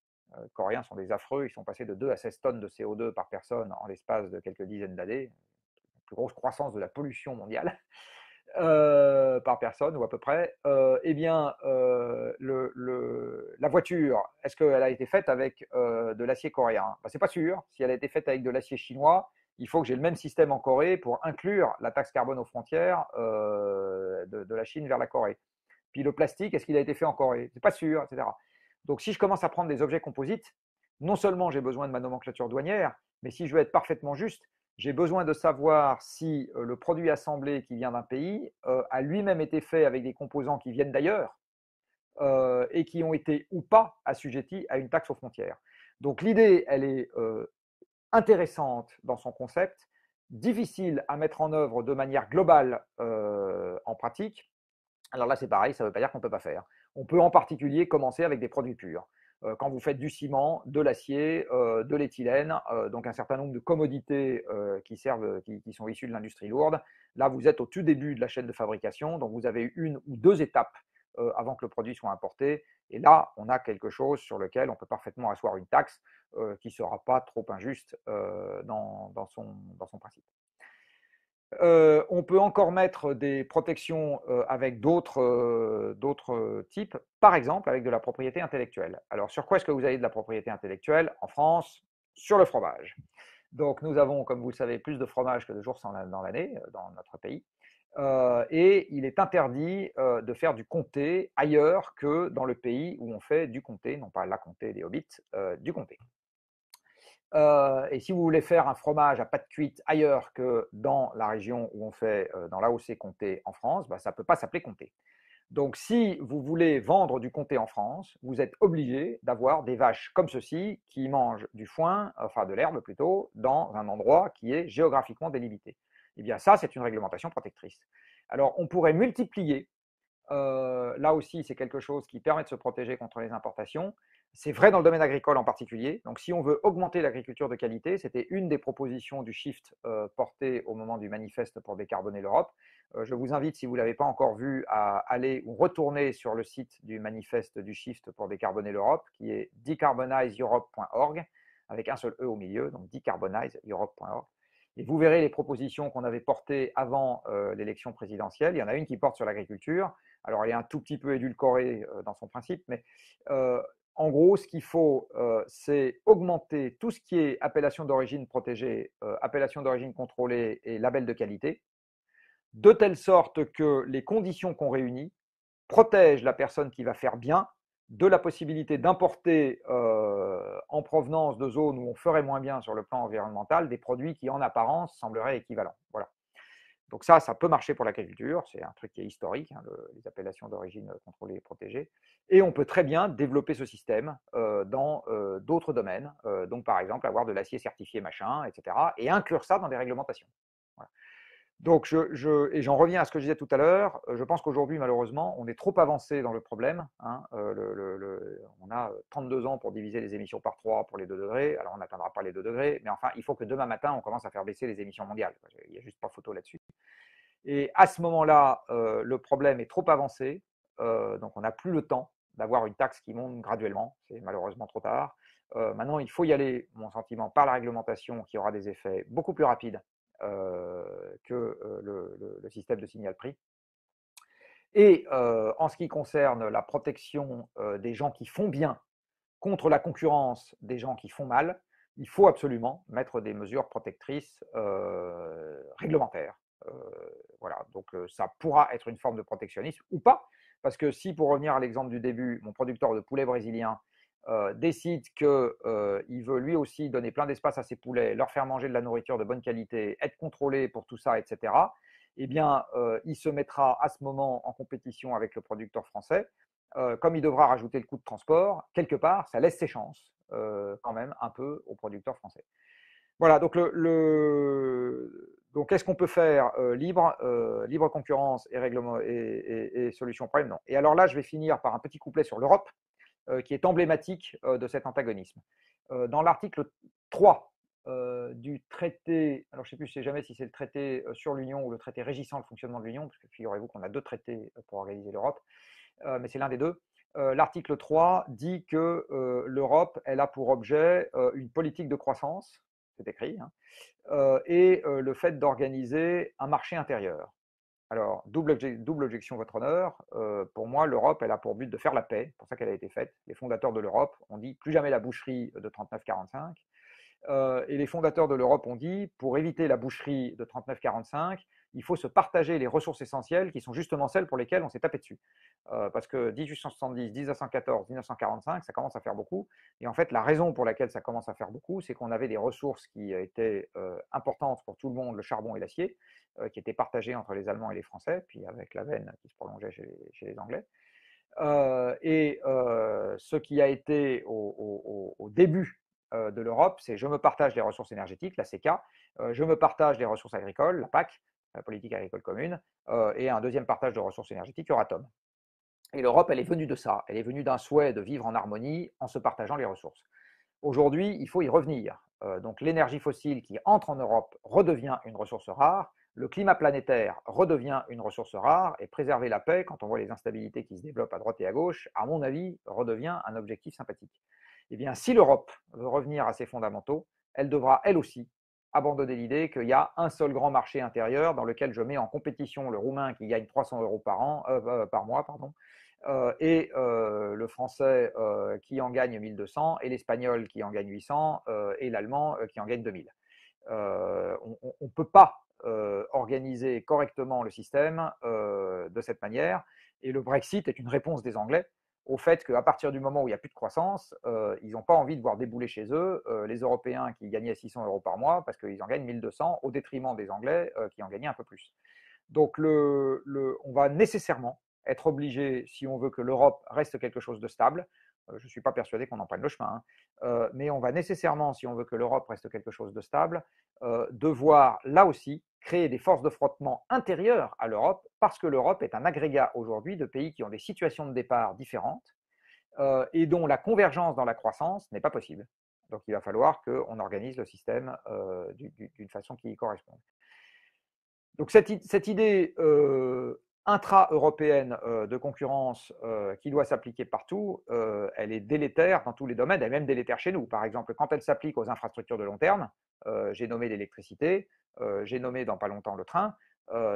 S1: Les Coréens sont des affreux, ils sont passés de 2 à 16 tonnes de CO2 par personne en l'espace de quelques dizaines d'années, la plus grosse croissance de la pollution mondiale. Par personne ou à peu près, eh bien, la voiture, est-ce qu'elle a été faite avec de l'acier coréen? Ben, c'est pas sûr. Si elle a été faite avec de l'acier chinois, il faut que j'ai le même système en Corée pour inclure la taxe carbone aux frontières de la Chine vers la Corée. Puis le plastique, est-ce qu'il a été fait en Corée? C'est pas sûr, etc. Donc si je commence à prendre des objets composites, non seulement j'ai besoin de ma nomenclature douanière, mais si je veux être parfaitement juste, j'ai besoin de savoir si le produit assemblé qui vient d'un pays a lui-même été fait avec des composants qui viennent d'ailleurs et qui ont été ou pas assujettis à une taxe aux frontières. Donc l'idée, elle est intéressante dans son concept, difficile à mettre en œuvre de manière globale en pratique. Alors là, c'est pareil, ça ne veut pas dire qu'on ne peut pas faire. On peut en particulier commencer avec des produits purs. Quand vous faites du ciment, de l'acier, de l'éthylène, donc un certain nombre de commodités qui sont issues de l'industrie lourde, là, vous êtes au tout début de la chaîne de fabrication, donc vous avez une ou deux étapes avant que le produit soit importé. Et là, on a quelque chose sur lequel on peut parfaitement asseoir une taxe qui ne sera pas trop injuste dans son principe. On peut encore mettre des protections avec d'autres types, par exemple avec de la propriété intellectuelle. Alors, sur quoi est-ce que vous avez de la propriété intellectuelle en France? Sur le fromage. Donc, nous avons, comme vous le savez, plus de fromage que de jours dans l'année dans notre pays. Et il est interdit de faire du comté ailleurs que dans le pays où on fait du comté, non pas la comté des hobbits, du comté. Et si vous voulez faire un fromage à pâte cuite ailleurs que dans la région où on fait, dans l'AOC comté en France, bah, ça ne peut pas s'appeler comté. Donc, si vous voulez vendre du comté en France, vous êtes obligé d'avoir des vaches comme ceci qui mangent du foin, enfin de l'herbe plutôt, dans un endroit qui est géographiquement délimité. Eh bien, ça, c'est une réglementation protectrice. Alors, on pourrait multiplier. Là aussi, c'est quelque chose qui permet de se protéger contre les importations. C'est vrai dans le domaine agricole en particulier. Donc, si on veut augmenter l'agriculture de qualité, c'était une des propositions du Shift portée au moment du manifeste pour décarboner l'Europe. Je vous invite, si vous ne l'avez pas encore vu, à aller ou retourner sur le site du manifeste du Shift pour décarboner l'Europe, qui est decarbonizeeurope.org, avec un seul E au milieu, donc decarbonizeeurope.org. Et vous verrez les propositions qu'on avait portées avant l'élection présidentielle. Il y en a une qui porte sur l'agriculture, Alors, elle est un tout petit peu édulcorée dans son principe, mais en gros, ce qu'il faut, c'est augmenter tout ce qui est appellation d'origine protégée, appellation d'origine contrôlée et label de qualité, de telle sorte que les conditions qu'on réunit protègent la personne qui va faire bien de la possibilité d'importer en provenance de zones où on ferait moins bien sur le plan environnemental des produits qui en apparence sembleraient équivalents. Voilà. Donc ça peut marcher pour l'agriculture, c'est un truc qui est historique, hein, les appellations d'origine contrôlée et protégées. Et on peut très bien développer ce système dans d'autres domaines, donc par exemple avoir de l'acier certifié machin, etc. Et inclure ça dans des réglementations. Voilà. Donc, et j'en reviens à ce que je disais tout à l'heure, je pense qu'aujourd'hui, malheureusement, on est trop avancé dans le problème. Hein, on a 32 ans pour diviser les émissions par 3 pour les 2 degrés. Alors, on n'atteindra pas les 2 degrés, mais enfin, il faut que demain matin, on commence à faire baisser les émissions mondiales. Il n'y a juste pas photo là-dessus. Et à ce moment-là, le problème est trop avancé, donc on n'a plus le temps d'avoir une taxe qui monte graduellement. C'est malheureusement trop tard. Maintenant, il faut y aller, mon sentiment, par la réglementation qui aura des effets beaucoup plus rapides que le système de signal prix. Et en ce qui concerne la protection des gens qui font bien contre la concurrence des gens qui font mal, il faut absolument mettre des mesures protectrices réglementaires. Voilà, donc ça pourra être une forme de protectionnisme ou pas, parce que si, pour revenir à l'exemple du début, mon producteur de poulet brésilien décide qu'il veut lui aussi donner plein d'espace à ses poulets, leur faire manger de la nourriture de bonne qualité, être contrôlé pour tout ça, etc., eh bien, il se mettra à ce moment en compétition avec le producteur français. Comme il devra rajouter le coût de transport, quelque part, ça laisse ses chances quand même un peu aux producteurs français. Voilà, donc, donc qu'est-ce qu'on peut faire libre concurrence et, règlement, et solution problème? Non. Et alors là, je vais finir par un petit couplet sur l'Europe, qui est emblématique de cet antagonisme. Dans l'article 3 du traité, alors je ne sais jamais si c'est le traité sur l'Union ou le traité régissant le fonctionnement de l'Union, parce que figurez-vous qu'on a 2 traités pour organiser l'Europe, mais c'est l'un des deux. L'article 3 dit que l'Europe, elle a pour objet une politique de croissance, c'est écrit, hein, et le fait d'organiser un marché intérieur. Alors, double objection, votre honneur. Pour moi, l'Europe, elle a pour but de faire la paix. C'est pour ça qu'elle a été faite. Les fondateurs de l'Europe ont dit plus jamais la boucherie de 39-45. Et les fondateurs de l'Europe ont dit, pour éviter la boucherie de 39-45, il faut se partager les ressources essentielles qui sont justement celles pour lesquelles on s'est tapé dessus. Parce que 1870, 1914, 1945, ça commence à faire beaucoup. Et en fait, la raison pour laquelle ça commence à faire beaucoup, c'est qu'on avait des ressources qui étaient importantes pour tout le monde, le charbon et l'acier, qui étaient partagées entre les Allemands et les Français, puis avec la veine qui se prolongeait chez les Anglais. Et ce qui a été au début de l'Europe, c'est je me partage les ressources énergétiques, la CECA, je me partage les ressources agricoles, la PAC, la politique agricole commune, et un deuxième partage de ressources énergétiques, Euratom. Et l'Europe, elle est venue de ça, elle est venue d'un souhait de vivre en harmonie en se partageant les ressources. Aujourd'hui, il faut y revenir. Donc l'énergie fossile qui entre en Europe redevient une ressource rare, le climat planétaire redevient une ressource rare, et préserver la paix, quand on voit les instabilités qui se développent à droite et à gauche, à mon avis, redevient un objectif sympathique. Eh bien, si l'Europe veut revenir à ses fondamentaux, elle devra, elle aussi, abandonner l'idée qu'il y a un seul grand marché intérieur dans lequel je mets en compétition le Roumain qui gagne 300 euros par mois, et le Français qui en gagne 1200, et l'Espagnol qui en gagne 800, et l'Allemand qui en gagne 2000. On ne peut pas organiser correctement le système de cette manière, et le Brexit est une réponse des Anglais au fait qu'à partir du moment où il n'y a plus de croissance, ils n'ont pas envie de voir débouler chez eux les Européens qui gagnaient 600 euros par mois parce qu'ils en gagnent 1200 au détriment des Anglais qui en gagnaient un peu plus. Donc on va nécessairement être obligé, si on veut que l'Europe reste quelque chose de stable, je ne suis pas persuadé qu'on en prenne le chemin, hein, mais on va nécessairement, si on veut que l'Europe reste quelque chose de stable, devoir là aussi créer des forces de frottement intérieures à l'Europe, parce que l'Europe est un agrégat aujourd'hui de pays qui ont des situations de départ différentes et dont la convergence dans la croissance n'est pas possible. Donc il va falloir qu'on organise le système d'une façon qui y corresponde. Donc cette idée intra-européenne de concurrence qui doit s'appliquer partout, elle est délétère dans tous les domaines, elle est même délétère chez nous. Par exemple, quand elle s'applique aux infrastructures de long terme, j'ai nommé l'électricité, j'ai nommé dans pas longtemps le train,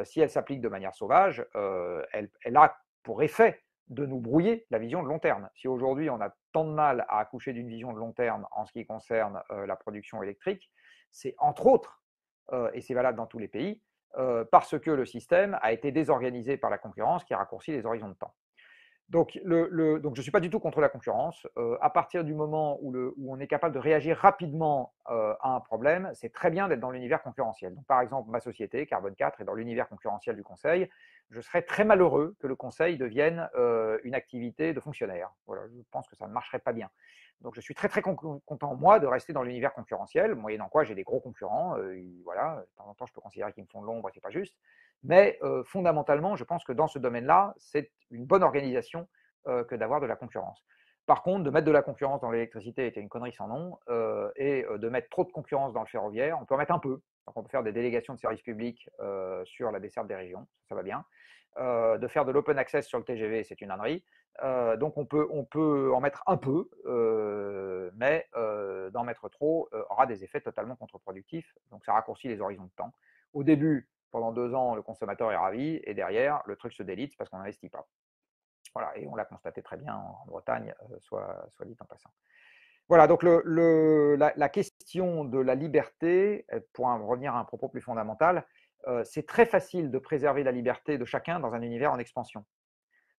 S1: si elle s'applique de manière sauvage, elle a pour effet de nous brouiller la vision de long terme. Si aujourd'hui on a tant de mal à accoucher d'une vision de long terme en ce qui concerne la production électrique, c'est entre autres, et c'est valable dans tous les pays, parce que le système a été désorganisé par la concurrence qui a raccourci les horizons de temps. Donc, donc je ne suis pas du tout contre la concurrence. À partir du moment où on est capable de réagir rapidement à un problème, c'est très bien d'être dans l'univers concurrentiel. Donc, par exemple, ma société, Carbone 4, est dans l'univers concurrentiel du conseil. Je serais très malheureux que le conseil devienne une activité de fonctionnaire. Voilà, je pense que ça ne marcherait pas bien. Donc, je suis très très content, moi, de rester dans l'univers concurrentiel, moyennant quoi j'ai des gros concurrents. Voilà, de temps en temps, je peux considérer qu'ils me font de l'ombre et c'est pas juste. Mais fondamentalement, je pense que dans ce domaine-là, c'est une bonne organisation que d'avoir de la concurrence. Par contre, de mettre de la concurrence dans l'électricité était une connerie sans nom, et de mettre trop de concurrence dans le ferroviaire, on peut en mettre un peu. Donc on peut faire des délégations de services publics sur la desserte des régions, ça va bien. De faire de l'open access sur le TGV, c'est une ânerie. Donc on peut en mettre un peu, mais d'en mettre trop aura des effets totalement contre-productifs. Donc ça raccourcit les horizons de temps. Au début, pendant 2 ans, le consommateur est ravi, et derrière, le truc se délite parce qu'on n'investit pas. Voilà, et on l'a constaté très bien en Bretagne, soit dit en passant. Voilà, donc la question de la liberté, pour en revenir à un propos plus fondamental, c'est très facile de préserver la liberté de chacun dans un univers en expansion.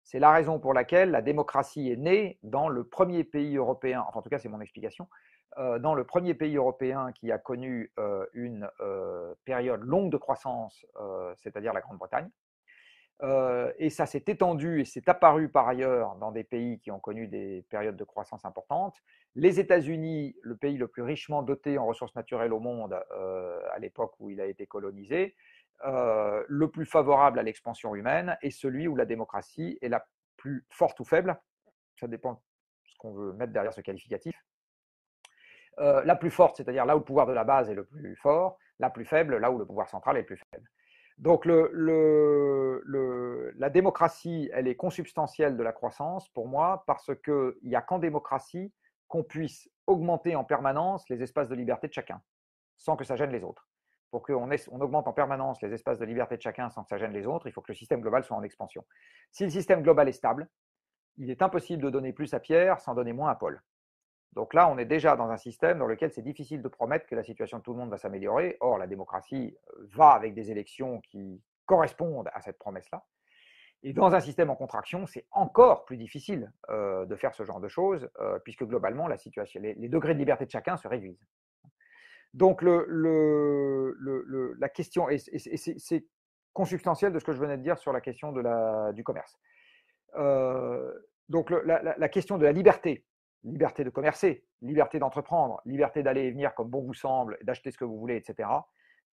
S1: C'est la raison pour laquelle la démocratie est née dans le premier pays européen, enfin en tout cas c'est mon explication, dans le premier pays européen qui a connu une période longue de croissance, c'est-à-dire la Grande-Bretagne. Et ça s'est étendu et s'est apparu par ailleurs dans des pays qui ont connu des périodes de croissance importantes. Les États-Unis, le pays le plus richement doté en ressources naturelles au monde à l'époque où il a été colonisé, le plus favorable à l'expansion humaine, est celui où la démocratie est la plus forte ou faible, ça dépend de ce qu'on veut mettre derrière ce qualificatif. La plus forte, c'est-à-dire là où le pouvoir de la base est le plus fort, la plus faible, là où le pouvoir central est le plus faible. Donc la démocratie, elle est consubstantielle de la croissance pour moi, parce qu'il n'y a qu'en démocratie qu'on puisse augmenter en permanence les espaces de liberté de chacun, sans que ça gêne les autres. Pour qu'on augmente en permanence les espaces de liberté de chacun sans que ça gêne les autres, il faut que le système global soit en expansion. Si le système global est stable, il est impossible de donner plus à Pierre sans donner moins à Paul. Donc là, on est déjà dans un système dans lequel c'est difficile de promettre que la situation de tout le monde va s'améliorer. Or, la démocratie va avec des élections qui correspondent à cette promesse-là. Et dans un système en contraction, c'est encore plus difficile de faire ce genre de choses, puisque globalement, la situation, les degrés de liberté de chacun se réduisent. Donc la question, et c'est consubstantiel de ce que je venais de dire sur la question du commerce. Donc la question de la liberté de commercer, liberté d'entreprendre, liberté d'aller et venir comme bon vous semble, d'acheter ce que vous voulez, etc.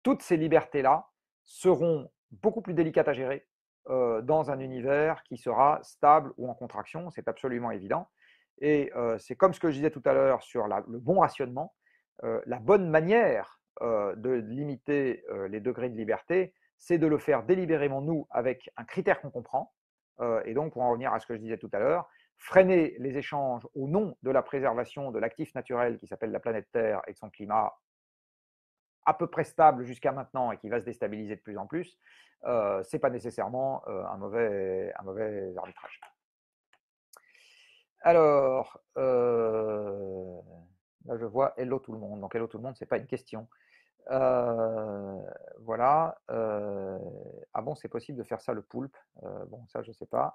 S1: Toutes ces libertés-là seront beaucoup plus délicates à gérer dans un univers qui sera stable ou en contraction, c'est absolument évident. Et c'est comme ce que je disais tout à l'heure sur le bon rationnement, la bonne manière de limiter les degrés de liberté, c'est de le faire délibérément, nous, avec un critère qu'on comprend. Et donc, pour en revenir à ce que je disais tout à l'heure, freiner les échanges au nom de la préservation de l'actif naturel qui s'appelle la planète Terre et de son climat à peu près stable jusqu'à maintenant et qui va se déstabiliser de plus en plus, ce n'est pas nécessairement un mauvais arbitrage. Alors, là je vois hello tout le monde. Donc hello tout le monde, ce n'est pas une question. Voilà. Ah bon, c'est possible de faire ça le poulpe? Bon, ça je sais pas.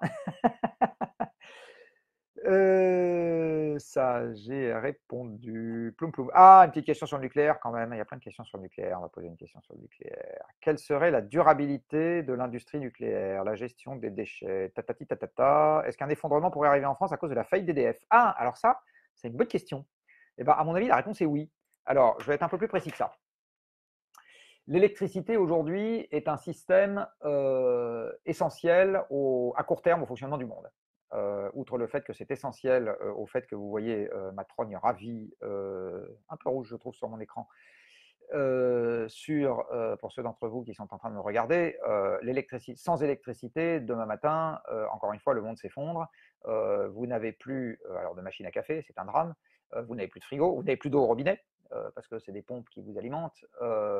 S1: Ça, j'ai répondu. Ploum ploum. Ah, une petite question sur le nucléaire quand même. Il y a plein de questions sur le nucléaire. On va poser une question sur le nucléaire. Quelle serait la durabilité de l'industrie nucléaire? La gestion des déchets? Tatati tatata. Est-ce qu'un effondrement pourrait arriver en France à cause de la faillite d'EDF? Ah, alors ça, c'est une bonne question. Eh ben, à mon avis, la réponse est oui. Alors, je vais être un peu plus précis que ça. L'électricité aujourd'hui est un système essentiel à court terme au fonctionnement du monde. Outre le fait que c'est essentiel au fait que vous voyez ma trogne ravie, un peu rouge je trouve sur mon écran, pour ceux d'entre vous qui sont en train de me regarder, sans électricité, demain matin, encore une fois, le monde s'effondre. Vous n'avez plus alors de machine à café, c'est un drame. Vous n'avez plus de frigo, vous n'avez plus d'eau au robinet, parce que c'est des pompes qui vous alimentent,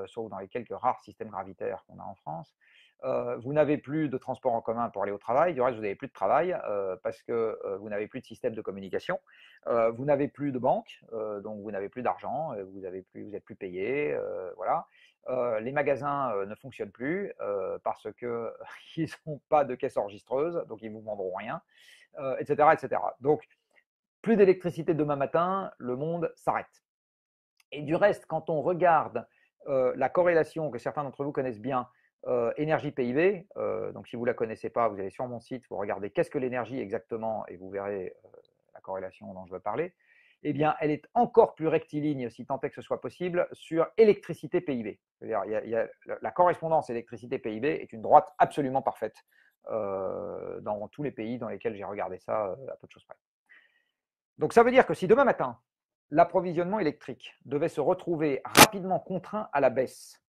S1: sauf dans les quelques rares systèmes gravitaires qu'on a en France. vous n'avez plus de transport en commun pour aller au travail, du reste, vous n'avez plus de travail parce que vous n'avez plus de système de communication, vous n'avez plus de banque, donc vous n'avez plus d'argent, vous n'êtes plus payé, voilà. Les magasins ne fonctionnent plus parce qu'ils n'ont pas de caisse enregistreuse, donc ils ne vous vendront rien, etc., etc. Donc, plus d'électricité demain matin, le monde s'arrête. Et du reste, quand on regarde la corrélation que certains d'entre vous connaissent bien, énergie-PIB, donc si vous ne la connaissez pas, vous allez sur mon site, vous regardez qu'est-ce que l'énergie exactement et vous verrez la corrélation dont je veux parler, eh bien, elle est encore plus rectiligne, si tant est que ce soit possible, sur électricité-PIB. C'est-à-dire, la correspondance électricité-PIB est une droite absolument parfaite dans tous les pays dans lesquels j'ai regardé ça à peu de choses près. Donc ça veut dire que si demain matin, l'approvisionnement électrique devait se retrouver rapidement contraint à la baisse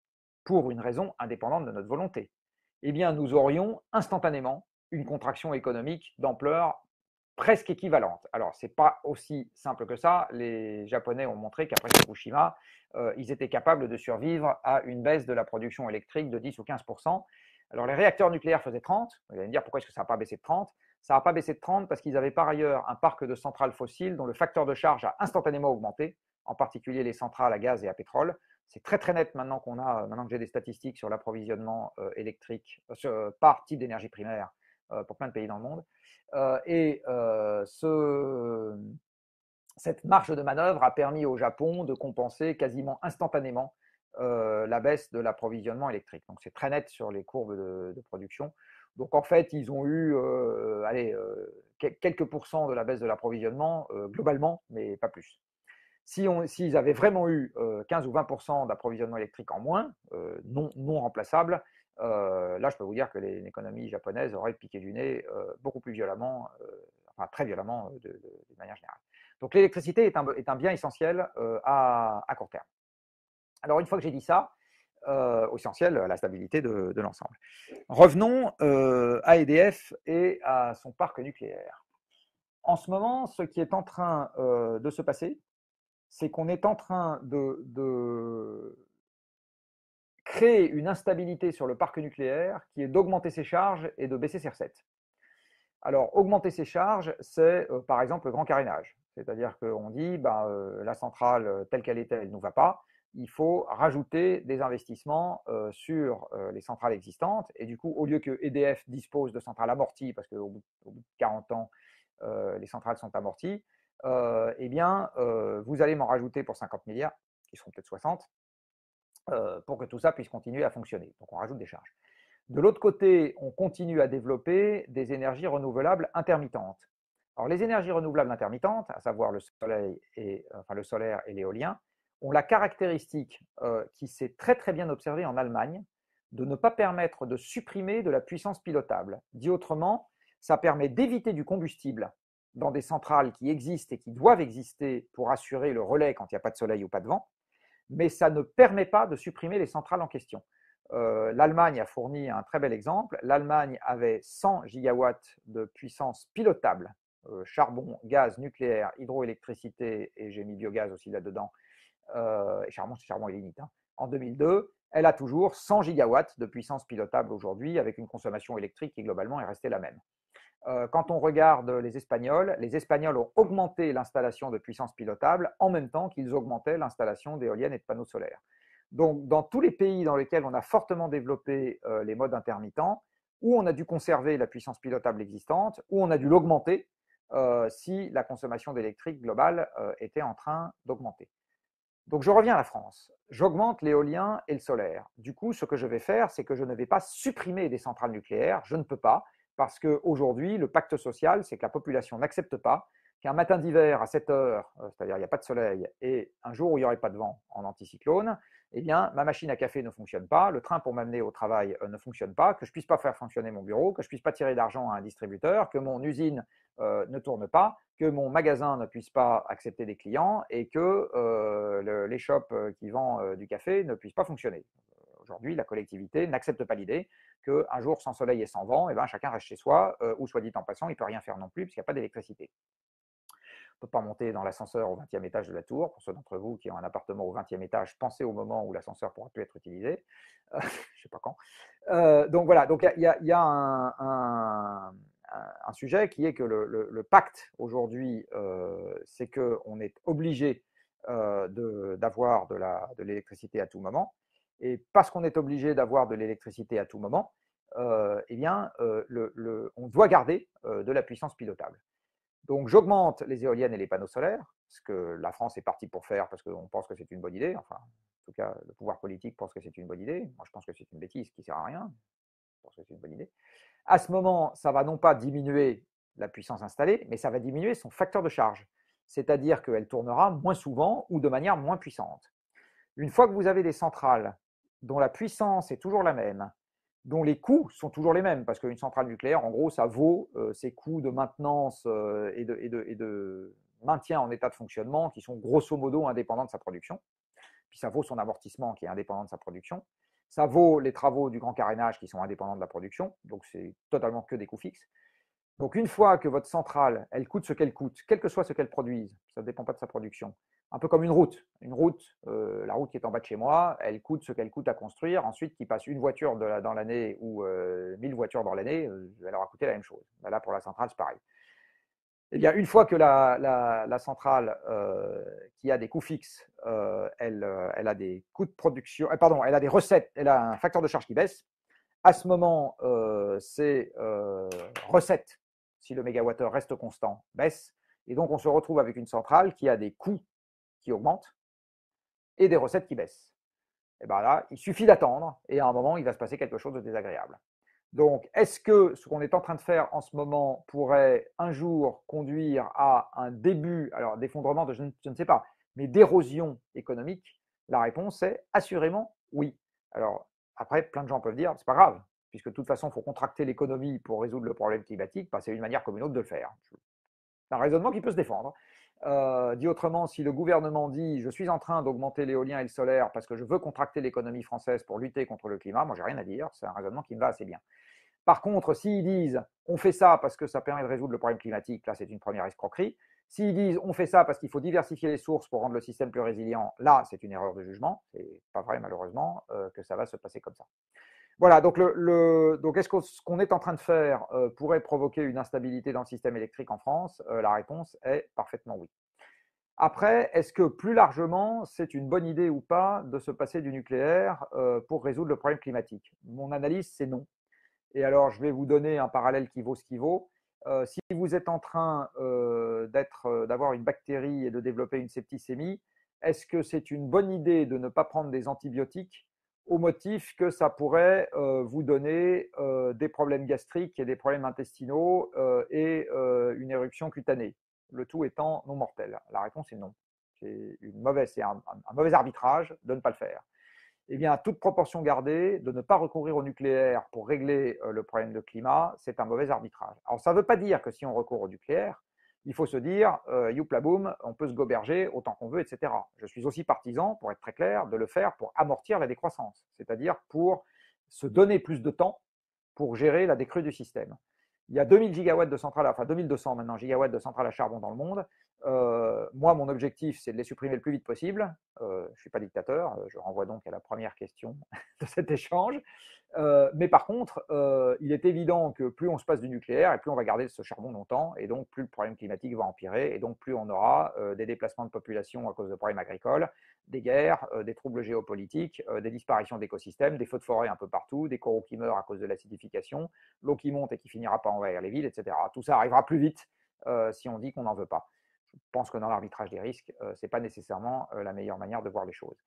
S1: pour une raison indépendante de notre volonté, eh bien nous aurions instantanément une contraction économique d'ampleur presque équivalente. Alors, ce n'est pas aussi simple que ça. Les Japonais ont montré qu'après Fukushima, ils étaient capables de survivre à une baisse de la production électrique de 10 ou 15%. Alors, les réacteurs nucléaires faisaient 30. Vous allez me dire, pourquoi est-ce que ça n'a pas baissé de 30? Ça n'a pas baissé de 30 parce qu'ils avaient par ailleurs un parc de centrales fossiles dont le facteur de charge a instantanément augmenté, en particulier les centrales à gaz et à pétrole. C'est très très net maintenant que j'ai des statistiques sur l'approvisionnement électrique par type d'énergie primaire pour plein de pays dans le monde. Cette marge de manœuvre a permis au Japon de compenser quasiment instantanément la baisse de l'approvisionnement électrique. Donc c'est très net sur les courbes de production. Donc en fait, ils ont eu quelques pourcents de la baisse de l'approvisionnement globalement, mais pas plus. S'ils avaient vraiment eu 15 ou 20% d'approvisionnement électrique en moins, non remplaçable, là, je peux vous dire que l'économie japonaise aurait piqué du nez beaucoup plus violemment, enfin très violemment de manière générale. Donc l'électricité est un bien essentiel à court terme. Alors une fois que j'ai dit ça, essentiel à la stabilité de l'ensemble. Revenons à EDF et à son parc nucléaire. En ce moment, ce qui est en train de se passer, c'est qu'on est en train de créer une instabilité sur le parc nucléaire qui est d'augmenter ses charges et de baisser ses recettes. Alors, augmenter ses charges, c'est par exemple le grand carénage. C'est-à-dire qu'on dit, la centrale telle qu'elle était, elle ne nous va pas. Il faut rajouter des investissements sur les centrales existantes. Et du coup, au lieu que EDF dispose de centrales amorties, parce qu'au bout de 40 ans, les centrales sont amorties, vous allez m'en rajouter pour 50 milliards, qui seront peut-être 60, pour que tout ça puisse continuer à fonctionner. Donc, on rajoute des charges. De l'autre côté, on continue à développer des énergies renouvelables intermittentes. Alors, les énergies renouvelables intermittentes, à savoir le solaire et l'éolien, ont la caractéristique qui s'est très très bien observée en Allemagne de ne pas permettre de supprimer de la puissance pilotable. Dit autrement, ça permet d'éviter du combustible dans des centrales qui existent et qui doivent exister pour assurer le relais quand il n'y a pas de soleil ou pas de vent, mais ça ne permet pas de supprimer les centrales en question. L'Allemagne a fourni un très bel exemple. L'Allemagne avait 100 gigawatts de puissance pilotable, charbon, gaz, nucléaire, hydroélectricité, et j'ai mis biogaz aussi là-dedans, et charbon est limite, en 2002. Elle a toujours 100 gigawatts de puissance pilotable aujourd'hui, avec une consommation électrique qui globalement est restée la même. Quand on regarde les Espagnols ont augmenté l'installation de puissance pilotable en même temps qu'ils augmentaient l'installation d'éoliennes et de panneaux solaires. Donc, dans tous les pays dans lesquels on a fortement développé les modes intermittents, où on a dû conserver la puissance pilotable existante, où on a dû l'augmenter si la consommation d'électrique globale était en train d'augmenter. Donc, je reviens à la France. J'augmente l'éolien et le solaire. Du coup, ce que je vais faire, c'est que je ne vais pas supprimer des centrales nucléaires. Je ne peux pas, parce qu'aujourd'hui, le pacte social, c'est que la population n'accepte pas qu'un matin d'hiver à 7 heures, c'est-à-dire il n'y a pas de soleil, et un jour où il n'y aurait pas de vent en anticyclone, eh bien, ma machine à café ne fonctionne pas, le train pour m'amener au travail ne fonctionne pas, que je ne puisse pas faire fonctionner mon bureau, que je ne puisse pas tirer d'argent à un distributeur, que mon usine ne tourne pas, que mon magasin ne puisse pas accepter des clients et que les shops qui vendent du café ne puissent pas fonctionner. Aujourd'hui, la collectivité n'accepte pas l'idée qu'un jour sans soleil et sans vent, chacun reste chez soi, ou soit dit en passant, il ne peut rien faire non plus puisqu'il n'y a pas d'électricité. peut pas monter dans l'ascenseur au 20e étage de la tour. Pour ceux d'entre vous qui ont un appartement au 20e étage, pensez au moment où l'ascenseur pourra plus être utilisé. Je ne sais pas quand. Donc voilà, donc il y a un sujet qui est que le pacte aujourd'hui, c'est qu'on est obligé d'avoir de l'électricité à tout moment. Et parce qu'on est obligé d'avoir de l'électricité à tout moment, eh bien, on doit garder de la puissance pilotable. Donc j'augmente les éoliennes et les panneaux solaires, ce que la France est partie pour faire parce qu'on pense que c'est une bonne idée. Enfin, en tout cas, le pouvoir politique pense que c'est une bonne idée. Moi, je pense que c'est une bêtise qui ne sert à rien. Je pense que c'est une bonne idée. À ce moment, ça va non pas diminuer la puissance installée, mais ça va diminuer son facteur de charge. C'est-à-dire qu'elle tournera moins souvent ou de manière moins puissante. Une fois que vous avez des centrales dont la puissance est toujours la même, dont les coûts sont toujours les mêmes, parce qu'une centrale nucléaire, en gros, ça vaut ses coûts de maintenance et de maintien en état de fonctionnement qui sont grosso modo indépendants de sa production. Puis ça vaut son amortissement qui est indépendant de sa production. Ça vaut les travaux du grand carénage qui sont indépendants de la production, donc c'est totalement que des coûts fixes. Donc une fois que votre centrale, elle coûte ce qu'elle coûte, quel que soit ce qu'elle produise, ça ne dépend pas de sa production, un peu comme une route. Une route, la route qui est en bas de chez moi, elle coûte ce qu'elle coûte à construire. Ensuite, qu'il passe une voiture dans l'année ou 1000 voitures dans l'année, elle aura coûté la même chose. Là, pour la centrale, c'est pareil. Eh bien, une fois que la centrale qui a des coûts fixes, elle a des coûts de production, pardon, elle a des recettes, elle a un facteur de charge qui baisse. À ce moment, ces recettes, si le mégawattheure reste constant, baissent. Et donc, on se retrouve avec une centrale qui a des coûts qui augmentent et des recettes qui baissent. Et bien là, il suffit d'attendre et à un moment, il va se passer quelque chose de désagréable. Donc, est-ce que ce qu'on est en train de faire en ce moment pourrait un jour conduire à un début, alors d'effondrement, je ne sais pas, mais d'érosion économique? La réponse est assurément oui. Alors, après, plein de gens peuvent dire, c'est pas grave, puisque de toute façon, il faut contracter l'économie pour résoudre le problème climatique, bah, c'est une manière comme une autre de le faire. C'est un raisonnement qui peut se défendre. Dit autrement, si le gouvernement dit je suis en train d'augmenter l'éolien et le solaire parce que je veux contracter l'économie française pour lutter contre le climat, moi j'ai rien à dire, c'est un raisonnement qui me va assez bien. Par contre, s'ils disent on fait ça parce que ça permet de résoudre le problème climatique, là c'est une première escroquerie. S'ils disent on fait ça parce qu'il faut diversifier les sources pour rendre le système plus résilient, là c'est une erreur de jugement. C'est pas vrai malheureusement que ça va se passer comme ça. Voilà, donc, donc est-ce que ce qu'on est en train de faire pourrait provoquer une instabilité dans le système électrique en France? La réponse est parfaitement oui. Après, est-ce que plus largement, c'est une bonne idée ou pas de se passer du nucléaire pour résoudre le problème climatique? Mon analyse, c'est non. Et alors, je vais vous donner un parallèle qui vaut ce qui vaut. Si vous êtes en train d'avoir une bactérie et de développer une septicémie, est-ce que c'est une bonne idée de ne pas prendre des antibiotiques au motif que ça pourrait vous donner des problèmes gastriques et des problèmes intestinaux et une éruption cutanée, le tout étant non mortel? La réponse est non. C'est un mauvais arbitrage de ne pas le faire. Eh bien, toute proportion gardée, de ne pas recourir au nucléaire pour régler le problème de climat, c'est un mauvais arbitrage. Alors, ça ne veut pas dire que si on recourt au nucléaire, il faut se dire, youpla boum, on peut se goberger autant qu'on veut, etc. Je suis aussi partisan, pour être très clair, de le faire pour amortir la décroissance, c'est-à-dire pour se donner plus de temps pour gérer la décrue du système. Il y a 2000 gigawatts de centrales, enfin 2200 maintenant gigawatts de centrales à charbon dans le monde. Moi, mon objectif, c'est de les supprimer le plus vite possible. Je ne suis pas dictateur, je renvoie donc à la première question de cet échange. Mais par contre, il est évident que plus on se passe du nucléaire et plus on va garder ce charbon longtemps, et donc plus le problème climatique va empirer, et donc plus on aura des déplacements de population à cause de problèmes agricoles, des guerres, des troubles géopolitiques, des disparitions d'écosystèmes, des feux de forêt un peu partout, des coraux qui meurent à cause de l'acidification, l'eau qui monte et qui finira par envahir les villes, etc. Tout ça arrivera plus vite si on dit qu'on n'en veut pas. Je pense que dans l'arbitrage des risques, ce n'est pas nécessairement la meilleure manière de voir les choses.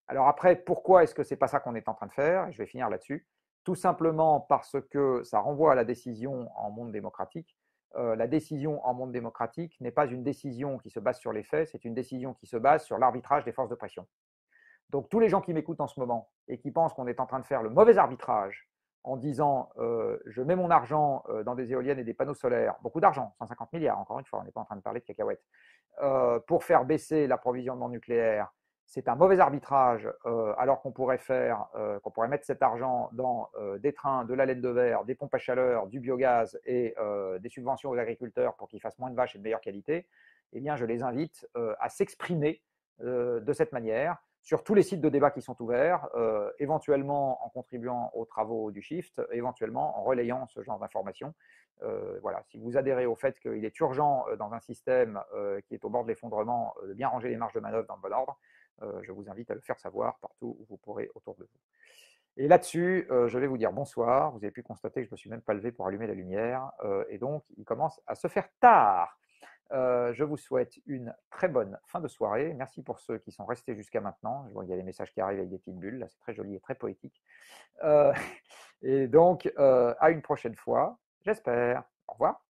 S1: Alors après, pourquoi est-ce que ce n'est pas ça qu'on est en train de faire? Je vais finir là-dessus. Tout simplement parce que ça renvoie à la décision en monde démocratique. La décision en monde démocratique n'est pas une décision qui se base sur les faits, c'est une décision qui se base sur l'arbitrage des forces de pression. Donc tous les gens qui m'écoutent en ce moment et qui pensent qu'on est en train de faire le mauvais arbitrage en disant je mets mon argent dans des éoliennes et des panneaux solaires, beaucoup d'argent, 150 milliards, encore une fois, on n'est pas en train de parler de cacahuètes, pour faire baisser l'approvisionnement nucléaire, c'est un mauvais arbitrage, alors qu'on pourrait mettre cet argent dans des trains, de la laine de verre, des pompes à chaleur, du biogaz et des subventions aux agriculteurs pour qu'ils fassent moins de vaches et de meilleure qualité. eh bien, je les invite à s'exprimer de cette manière sur tous les sites de débat qui sont ouverts, éventuellement en contribuant aux travaux du Shift, éventuellement en relayant ce genre d'informations. Voilà, si vous adhérez au fait qu'il est urgent dans un système qui est au bord de l'effondrement de bien ranger les marges de manœuvre dans le bon ordre, je vous invite à le faire savoir partout où vous pourrez autour de vous. Et là-dessus, je vais vous dire bonsoir. Vous avez pu constater que je ne me suis même pas levé pour allumer la lumière. Et donc, il commence à se faire tard. Je vous souhaite une très bonne fin de soirée. Merci pour ceux qui sont restés jusqu'à maintenant. Je vois qu'il y a des messages qui arrivent avec des petites bulles. Là, c'est très joli et très poétique. Et donc, à une prochaine fois, j'espère. Au revoir.